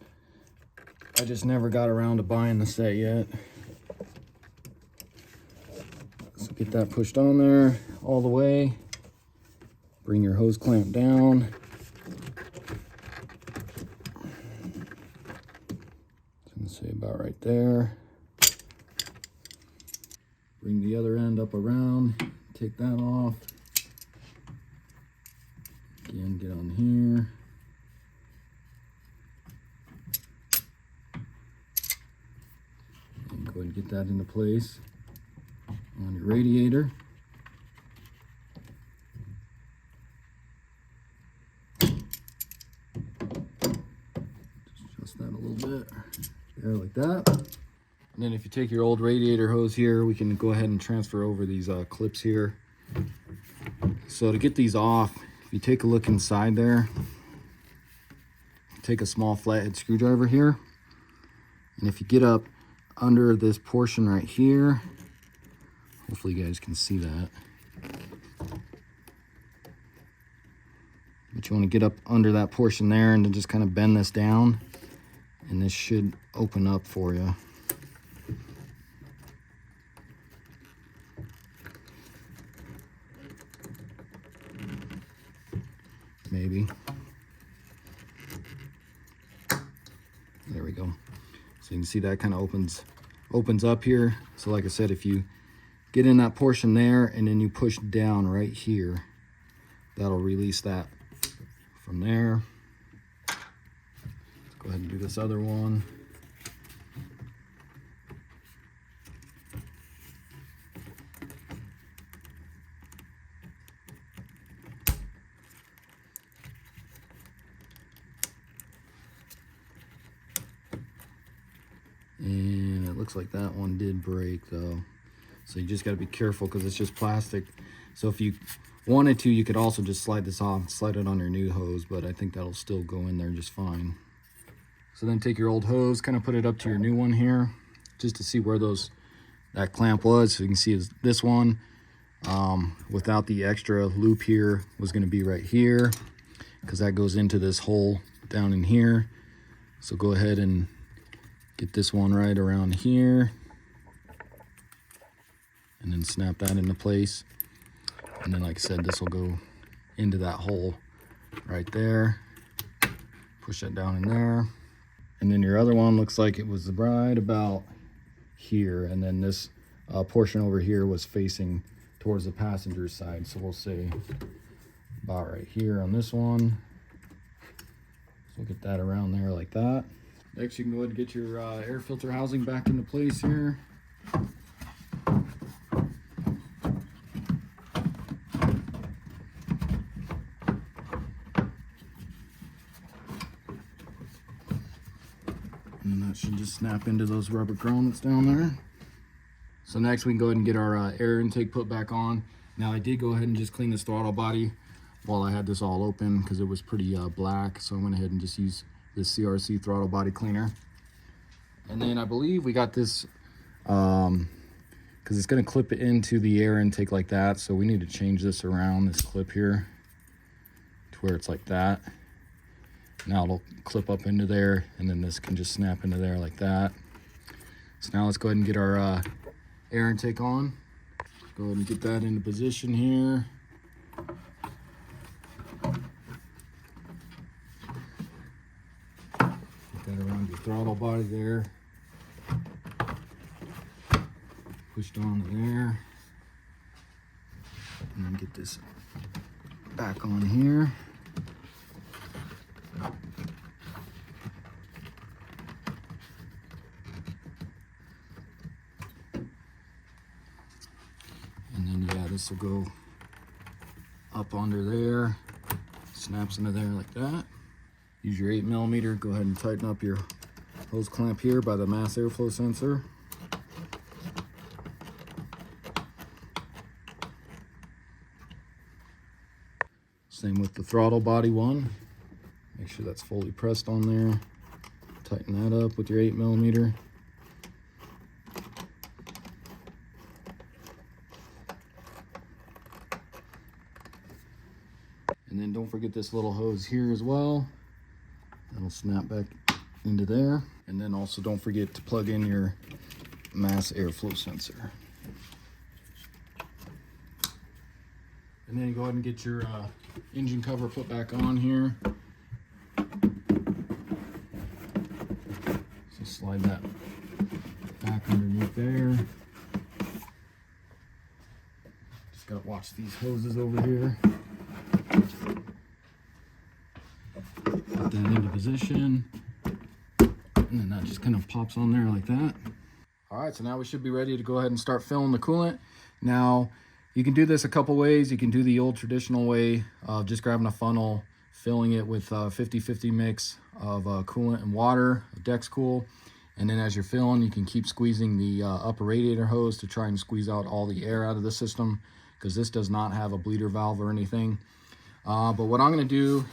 I just never got around to buying the set yet. So get that pushed on there all the way. Bring your hose clamp down. It's gonna say about right there. Bring the other end up around, take that off. Again, get on here. And go ahead and get that into place. on your radiator. Just adjust that a little bit there like that. And then if you take your old radiator hose here, we can go ahead and transfer over these clips here. So to get these off, if you take a look inside there, take a small flathead screwdriver here, and if you get up under this portion right here, hopefully you guys can see that, but you want to get up under that portion there and then just kind of bend this down, and this should open up for you. Maybe. There we go. So you can see that kind of opens up here. So like I said, if you get in that portion there and then you push down right here, that'll release that from there. Let's go ahead and do this other one. And it looks like that one did break though. So you just got to be careful because it's just plastic. So if you wanted to, you could also just slide this off, slide it on your new hose, but I think that'll still go in there just fine. So then take your old hose, kind of put it up to your new one here, just to see where that clamp was. So you can see is this one, without the extra loop here, was going to be right here, because that goes into this hole down in here. So go ahead and get this one right around here, and then snap that into place. And then like I said, this will go into that hole right there. Push that down in there. And then your other one looks like it was right about here, and then this portion over here was facing towards the passenger side. So we'll say about right here on this one. So we'll get that around there like that. Next, you can go ahead and get your air filter housing back into place here. And that should just snap into those rubber grommets down there. So next we can go ahead and get our air intake put back on. Now I did go ahead and just clean this throttle body while I had this all open because it was pretty black. So I went ahead and just used this CRC throttle body cleaner. And then I believe we got this, because it's going to clip it into the air intake like that. So we need to change this around, this clip here, to where it's like that. Now it'll clip up into there, and then this can just snap into there like that. So now let's go ahead and get our air intake on. Go ahead and get that into position here. Get that around your throttle body there. Pushed onto there. And then get this back on here. And then yeah, this will go up under there, snaps into there like that. Use your 8mm, go ahead and tighten up your hose clamp here by the mass airflow sensor. Same with the throttle body one. Make sure that's fully pressed on there. Tighten that up with your 8mm. And then don't forget this little hose here as well. That'll snap back into there. And then also don't forget to plug in your mass airflow sensor. And then go ahead and get your engine cover put back on here. So slide that back underneath there. Just gotta watch these hoses over here. Put that into position. And then that just kind of pops on there like that. All right, so now we should be ready to go ahead and start filling the coolant. Now, you can do this a couple ways. You can do the old traditional way of just grabbing a funnel, filling it with 50-50 mix of coolant and water, Dex Cool. And then as you're filling, you can keep squeezing the upper radiator hose to try and squeeze out all the air out of the system, because this does not have a bleeder valve or anything. But what I'm going to do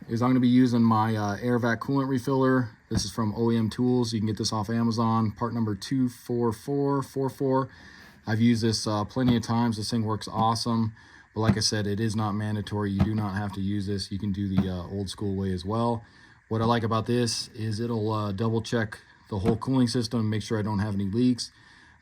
is I'm going to be using my air vac coolant refiller. This is from OEM Tools. You can get this off Amazon, part number 24444. I've used this plenty of times. This thing works awesome. But like I said, it is not mandatory. You do not have to use this. You can do the old school way as well. What I like about this is it'll double check the whole cooling system, make sure I don't have any leaks,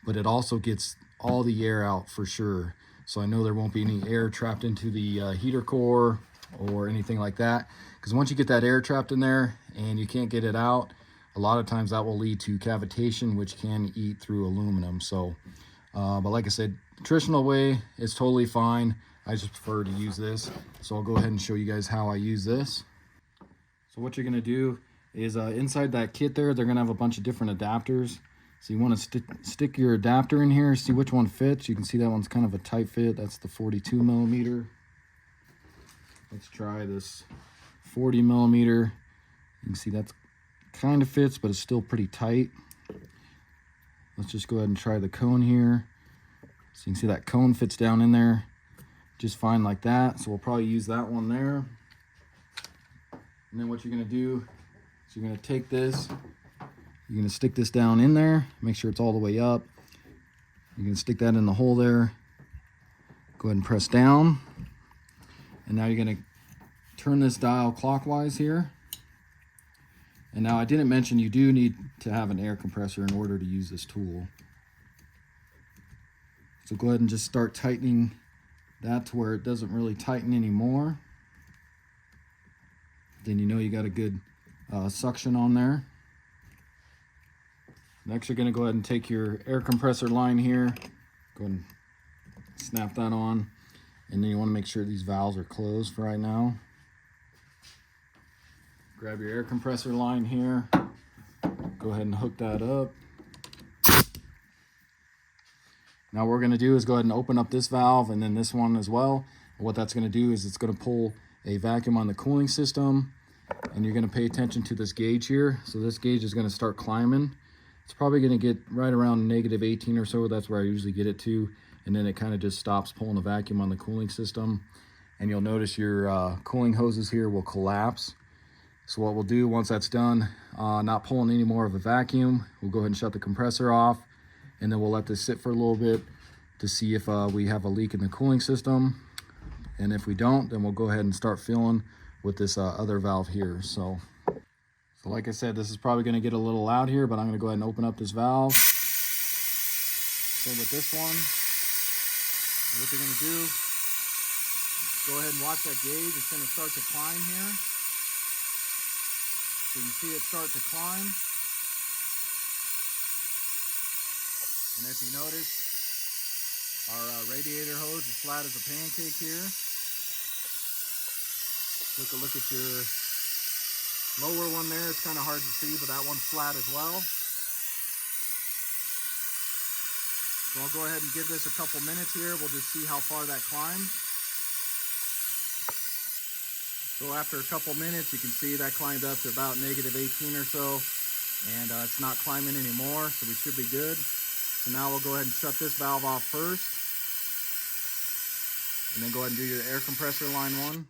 but it also gets all the air out for sure. So I know there won't be any air trapped into the heater core or anything like that. Because once you get that air trapped in there and you can't get it out, a lot of times that will lead to cavitation, which can eat through aluminum. So, but like I said, traditional way is totally fine. I just prefer to use this. So I'll go ahead and show you guys how I use this. So what you're going to do is inside that kit there, they're going to have a bunch of different adapters. So you want to stick your adapter in here, see which one fits. You can see that one's kind of a tight fit. That's the 42 millimeter. Let's try this 40 millimeter. You can see that's kind of fits, but it's still pretty tight. Let's just go ahead and try the cone here. So you can see that cone fits down in there just fine like that. So we'll probably use that one there. And then what you're going to do is you're going to take this, you're going to stick this down in there, make sure it's all the way up. You're going to stick that in the hole there. Go ahead and press down. And now you're going to turn this dial clockwise here. And now I didn't mention you do need to have an air compressor in order to use this tool. So go ahead and just start tightening that to where it doesn't really tighten anymore. Then you know you got a good suction on there. Next you're going to go ahead and take your air compressor line here, go ahead and snap that on, and then you want to make sure these valves are closed for right now. Grab your air compressor line here, go ahead and hook that up. Now what we're going to do is go ahead and open up this valve and then this one as well. And what that's going to do is it's going to pull a vacuum on the cooling system, and you're going to pay attention to this gauge here. So this gauge is going to start climbing. It's probably going to get right around -18 or so. That's where I usually get it to, and then it kind of just stops pulling the vacuum on the cooling system, and you'll notice your cooling hoses here will collapse. So what we'll do once that's done, not pulling any more of a vacuum, we'll go ahead and shut the compressor off, and then we'll let this sit for a little bit to see if we have a leak in the cooling system. And if we don't, then we'll go ahead and start filling with this other valve here. So like I said, this is probably going to get a little loud here, but I'm going to go ahead and open up this valve. Same with this one. And what you're going to do, go ahead and watch that gauge. It's going to start to climb here. So you see it start to climb. And if you notice, our radiator hose is flat as a pancake here. Take a look at your lower one there. It's kind of hard to see, but that one's flat as well. So I'll go ahead and give this a couple minutes here. We'll just see how far that climbs. So after a couple minutes, you can see that climbed up to about -18 or so, and it's not climbing anymore, so we should be good. So now we'll go ahead and shut this valve off first, and then go ahead and do your air compressor line one.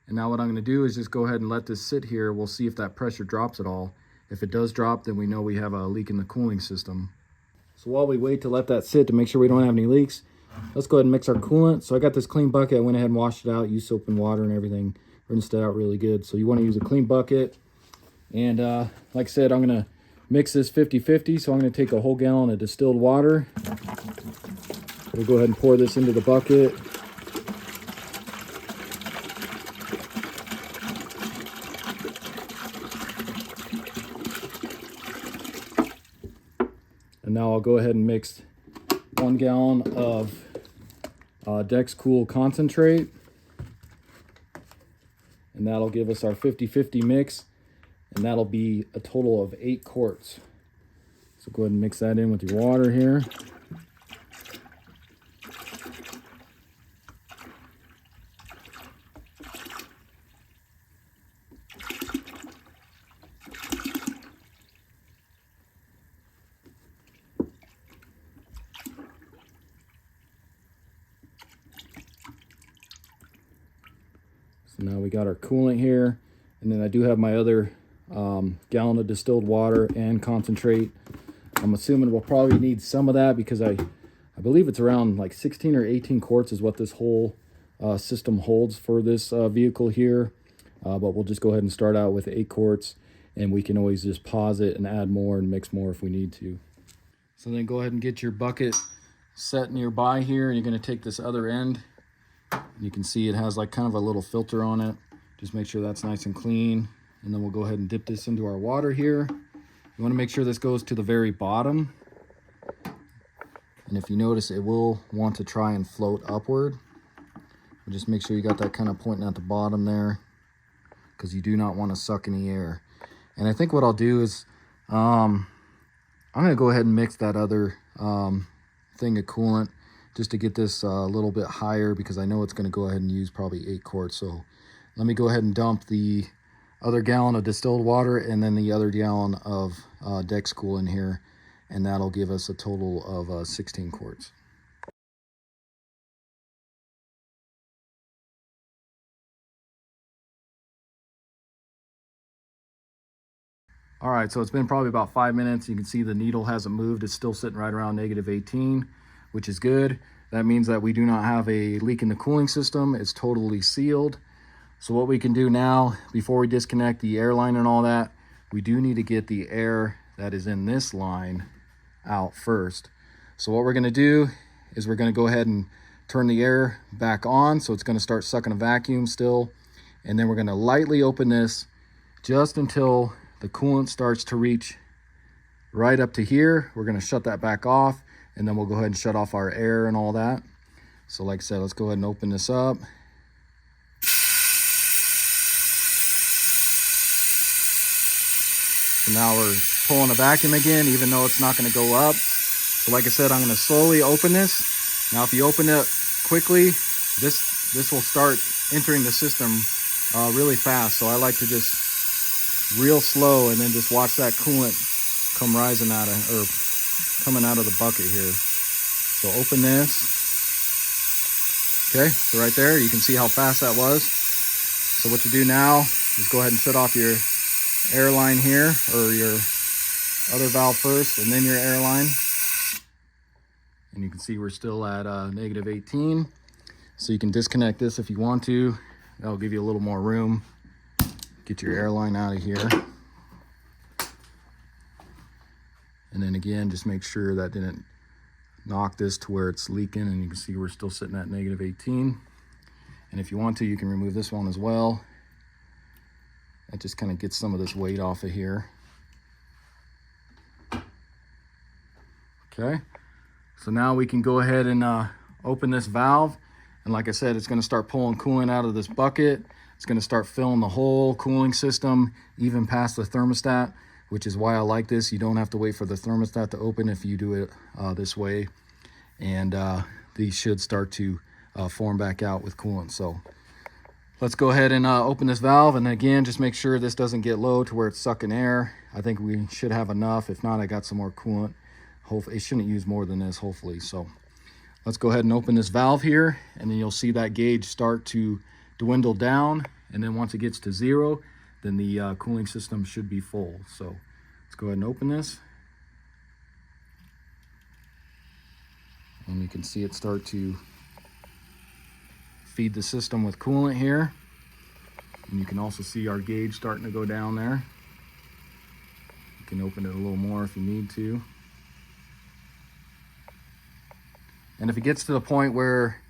And now what I'm going to do is just go ahead and let this sit here. We'll see if that pressure drops at all. If it does drop, then we know we have a leak in the cooling system. So while we wait to let that sit to make sure we don't have any leaks, let's go ahead and mix our coolant. So I got this clean bucket. I went ahead and washed it out, used soap and water and everything, rinsed it out really good. So you want to use a clean bucket. And like I said, I'm going to mix this 50-50. So I'm going to take a whole gallon of distilled water. We'll go ahead and pour this into the bucket. And now I'll go ahead and mix 1 gallon of Dex Cool concentrate. And that'll give us our 50-50 mix. And that'll be a total of 8 quarts. So go ahead and mix that in with your water here. So now we got our coolant here, and then I do have my other gallon of distilled water and concentrate. I'm assuming we'll probably need some of that because I believe it's around like 16 or 18 quarts is what this whole system holds for this vehicle here. But we'll just go ahead and start out with 8 quarts, and we can always just pause it and add more and mix more if we need to. So then go ahead and get your bucket set nearby here, and you're going to take this other end. You can see it has like kind of a little filter on it. Just make sure that's nice and clean. And then we'll go ahead and dip this into our water here. You want to make sure this goes to the very bottom. And if you notice, it will want to try and float upward. But just make sure you got that kind of pointing at the bottom there, because you do not want to suck any air. And I think what I'll do is, I'm going to go ahead and mix that other thing of coolant just to get this a little bit higher, because I know it's going to go ahead and use probably 8 quarts. So let me go ahead and dump the other gallon of distilled water and then the other gallon of Dex Cool in here, and that'll give us a total of 16 quarts. All right, so it's been probably about 5 minutes. You can see the needle hasn't moved. It's still sitting right around -18, which is good. That means that we do not have a leak in the cooling system. It's totally sealed. So what we can do now, before we disconnect the air line and all that, we do need to get the air that is in this line out first. So what we're gonna do is we're gonna go ahead and turn the air back on, so it's gonna start sucking a vacuum still. And then we're gonna lightly open this just until the coolant starts to reach right up to here. We're gonna shut that back off, and then we'll go ahead and shut off our air and all that. So like I said, let's go ahead and open this up. So now we're pulling a vacuum again, even though it's not gonna go up. So like I said, I'm gonna slowly open this. Now if you open it quickly, this will start entering the system really fast. So I like to just real slow and then just watch that coolant come rising out of, or coming out of the bucket here. So open this. Okay, so right there, you can see how fast that was. So what you do now is go ahead and shut off your air line here, or your other valve first, and then your air line. And you can see we're still at -18. So you can disconnect this if you want to. That'll give you a little more room. Get your air line out of here. And then again, just make sure that didn't knock this to where it's leaking, and you can see we're still sitting at -18. And if you want to, you can remove this one as well. That just kind of gets some of this weight off of here. Okay, so now we can go ahead and open this valve. And like I said, it's going to start pulling coolant out of this bucket. It's going to start filling the whole cooling system, even past the thermostat, which is why I like this. You don't have to wait for the thermostat to open if you do it this way. And these should start to form back out with coolant. So let's go ahead and open this valve. And again, just make sure this doesn't get low to where it's sucking air. I think we should have enough. If not, I got some more coolant. Hopefully, it shouldn't use more than this, hopefully. So let's go ahead and open this valve here, and then you'll see that gauge start to dwindle down. And then once it gets to 0, then the cooling system should be full. So let's go ahead and open this. And you can see it start to feed the system with coolant here. And you can also see our gauge starting to go down there. You can open it a little more if you need to. And if it gets to the point where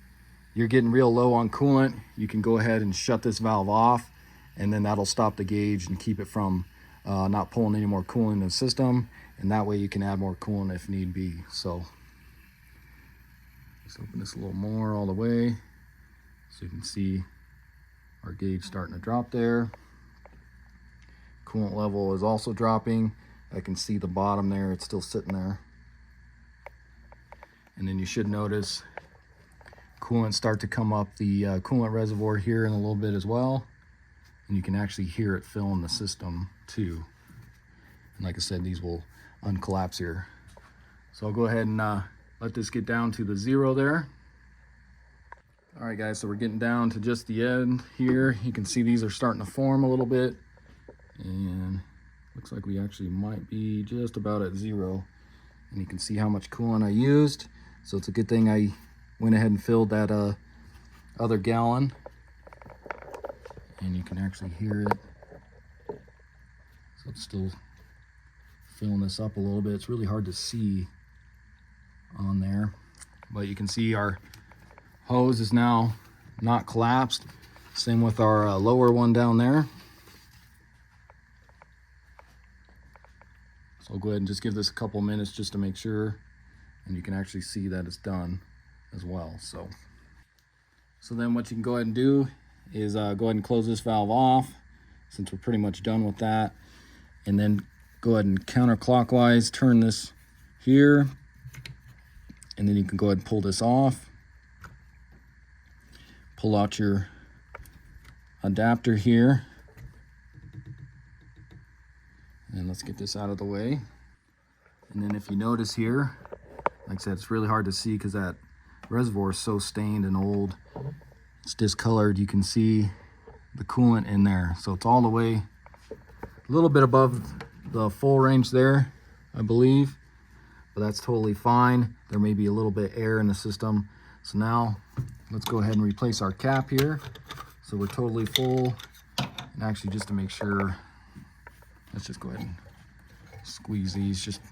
you're getting real low on coolant, you can go ahead and shut this valve off, and then that'll stop the gauge and keep it from not pulling any more coolant in the system. And that way you can add more coolant if need be. So let's open this a little more all the way, so you can see our gauge starting to drop there. Coolant level is also dropping. I can see the bottom there, it's still sitting there. And then you should notice coolant start to come up the coolant reservoir here in a little bit as well. And you can actually hear it fill in the system too. And like I said, these will uncollapse here. So I'll go ahead and let this get down to the 0 there. All right guys, so we're getting down to just the end here. You can see these are starting to form a little bit, and looks like we actually might be just about at 0. And you can see how much coolant I used. So it's a good thing I went ahead and filled that other gallon. And you can actually hear it. So it's still filling this up a little bit. It's really hard to see on there, but you can see our hose is now not collapsed. Same with our lower one down there. So I'll go ahead and just give this a couple minutes just to make sure, and you can actually see that it's done as well. So then what you can go ahead and do is go ahead and close this valve off, since we're pretty much done with that, and then go ahead and counterclockwise turn this here, and then you can go ahead and pull this off. Pull out your adapter here, and let's get this out of the way. And then if you notice here, like I said, it's really hard to see because that reservoir is so stained and old. It's discolored. You can see the coolant in there. So it's all the way a little bit above the full range there, I believe, but that's totally fine. There may be a little bit of air in the system. So now let's go ahead and replace our cap here. So we're totally full. And actually, just to make sure, let's just go ahead and squeeze these just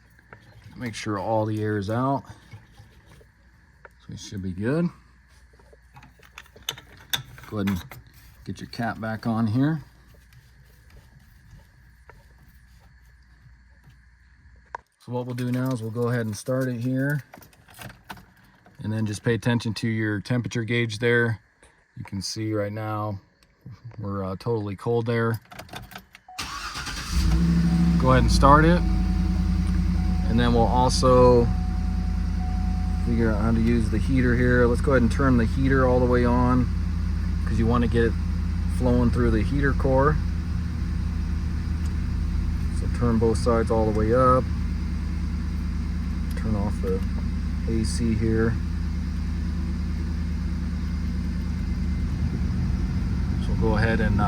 to make sure all the air is out. So it should be good. Go ahead and get your cap back on here. So what we'll do now is we'll go ahead and start it here. And then just pay attention to your temperature gauge there. You can see right now we're totally cold there. Go ahead and start it. And then we'll also figure out how to use the heater here. Let's go ahead and turn the heater all the way on, because you want to get it flowing through the heater core. So turn both sides all the way up. Turn off the AC here. So we'll go ahead and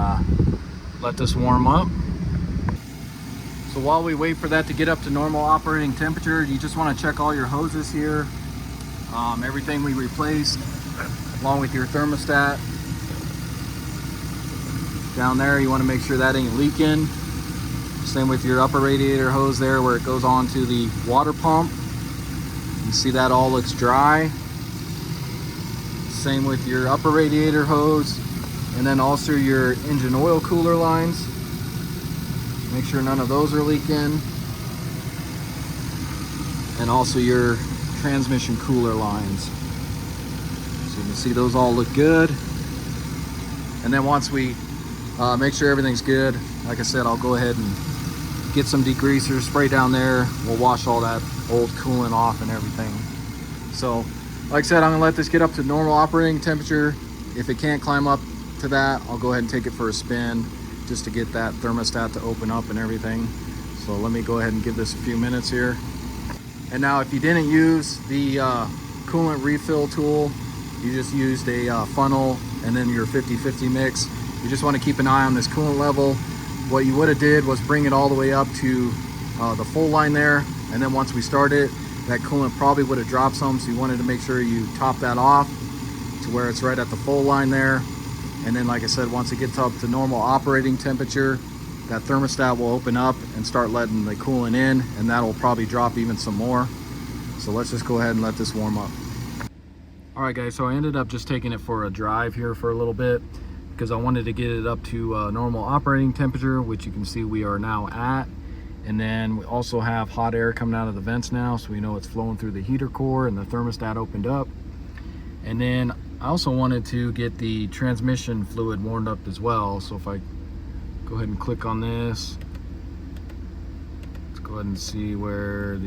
let this warm up. So while we wait for that to get up to normal operating temperature, you just want to check all your hoses here. Everything we replaced, along with your thermostat. Down there, you want to make sure that ain't leaking. Same with your upper radiator hose there where it goes on to the water pump. You see that all looks dry. Same with your upper radiator hose, and then also your engine oil cooler lines. Make sure none of those are leaking. And also your transmission cooler lines. So you can see those all look good. And then once we make sure everything's good, like I said, I'll go ahead and get some degreaser, spray down there. We'll wash all that old coolant off and everything. So like I said, I'm gonna let this get up to normal operating temperature. If it can't climb up to that, I'll go ahead and take it for a spin just to get that thermostat to open up and everything. So let me go ahead and give this a few minutes here. And now if you didn't use the coolant refill tool, you just used a funnel and then your 50-50 mix, you just want to keep an eye on this coolant level. What you would have did was bring it all the way up to the full line there, and then once we start it, that coolant probably would have dropped some, so you wanted to make sure you top that off to where it's right at the full line there. And then like I said, once it gets up to normal operating temperature, that thermostat will open up and start letting the coolant in, and that'll probably drop even some more. So let's just go ahead and let this warm up. All right guys, so I ended up just taking it for a drive here for a little bit because I wanted to get it up to normal operating temperature, which you can see we are now at. And then we also have hot air coming out of the vents now, so we know it's flowing through the heater core and the thermostat opened up. And then I also wanted to get the transmission fluid warmed up as well. So if I go ahead and click on this, let's go ahead and see where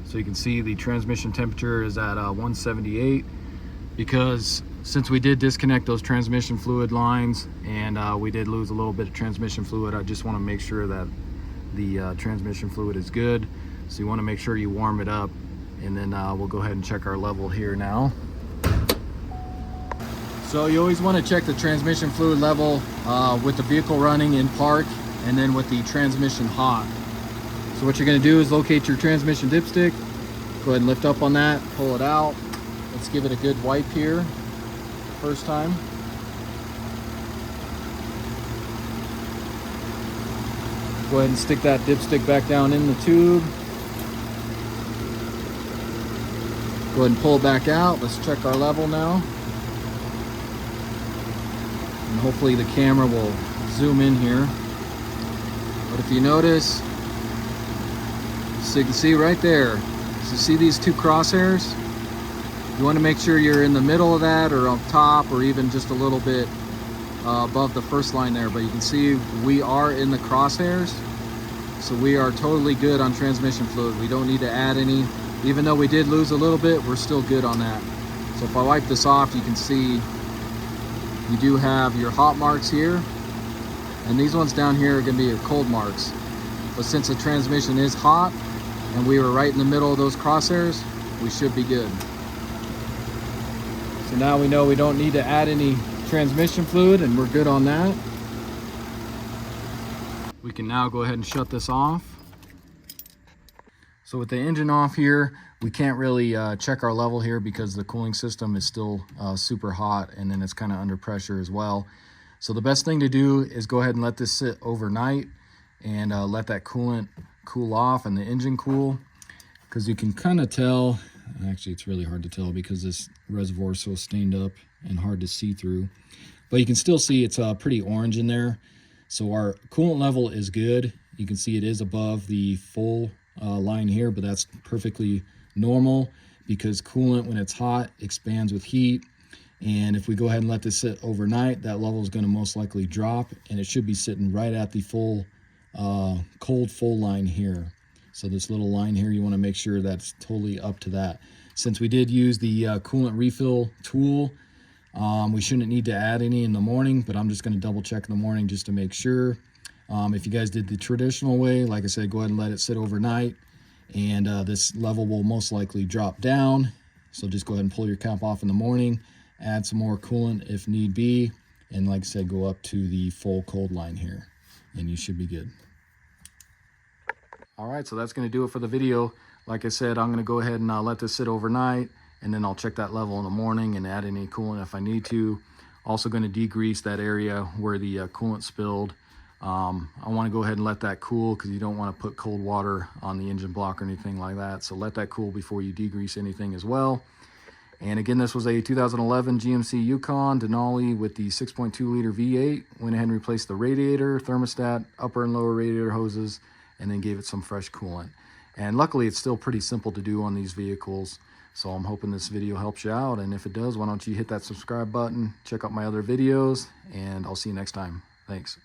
so you can see the transmission temperature is at 178, because since we did disconnect those transmission fluid lines and we did lose a little bit of transmission fluid, I just want to make sure that the transmission fluid is good. So you want to make sure you warm it up, and then we'll go ahead and check our level here now. So you always want to check the transmission fluid level with the vehicle running in park and then with the transmission hot. So what you're going to do is locate your transmission dipstick, go ahead and lift up on that, pull it out. Let's give it a good wipe here first time. Go ahead and stick that dipstick back down in the tube. Go ahead and pull it back out. Let's check our level now. And hopefully the camera will zoom in here. But if you notice, so you can see right there, so see these two crosshairs? You want to make sure you're in the middle of that or on top or even just a little bit above the first line there. But you can see we are in the crosshairs. So we are totally good on transmission fluid. We don't need to add any. Even though we did lose a little bit, we're still good on that. So if I wipe this off, you can see you do have your hot marks here. And these ones down here are going to be your cold marks. But since the transmission is hot and we were right in the middle of those crosshairs, we should be good. So now we know we don't need to add any transmission fluid and we're good on that. We can now go ahead and shut this off. So with the engine off here, we can't really check our level here because the cooling system is still super hot and then it's kind of under pressure as well. So the best thing to do is go ahead and let this sit overnight and let that coolant cool off and the engine cool, because you can kind of tell, actually it's really hard to tell because this reservoir is so stained up and hard to see through, but you can still see it's pretty orange in there. So our coolant level is good. You can see it is above the full line here, but that's perfectly normal because coolant, when it's hot, expands with heat. And if we go ahead and let this sit overnight, that level is going to most likely drop and it should be sitting right at the full cold full line here. So this little line here, you want to make sure that's totally up to that. Since we did use the coolant refill tool, we shouldn't need to add any in the morning, but I'm just going to double check in the morning just to make sure. If you guys did the traditional way, like I said, go ahead and let it sit overnight and this level will most likely drop down. So just go ahead and pull your cap off in the morning, add some more coolant if need be, and like I said, go up to the full cold line here and you should be good. All right, so that's going to do it for the video. Like I said, I'm going to go ahead and let this sit overnight and then I'll check that level in the morning and add any coolant if I need to. Also going to degrease that area where the coolant spilled. I want to go ahead and let that cool because you don't want to put cold water on the engine block or anything like that. So let that cool before you degrease anything as well. And again, this was a 2011 GMC Yukon Denali with the 6.2 liter V8. Went ahead and replaced the radiator, thermostat, upper and lower radiator hoses, and then gave it some fresh coolant. And luckily, it's still pretty simple to do on these vehicles. So I'm hoping this video helps you out. And if it does, why don't you hit that subscribe button, check out my other videos, and I'll see you next time. Thanks.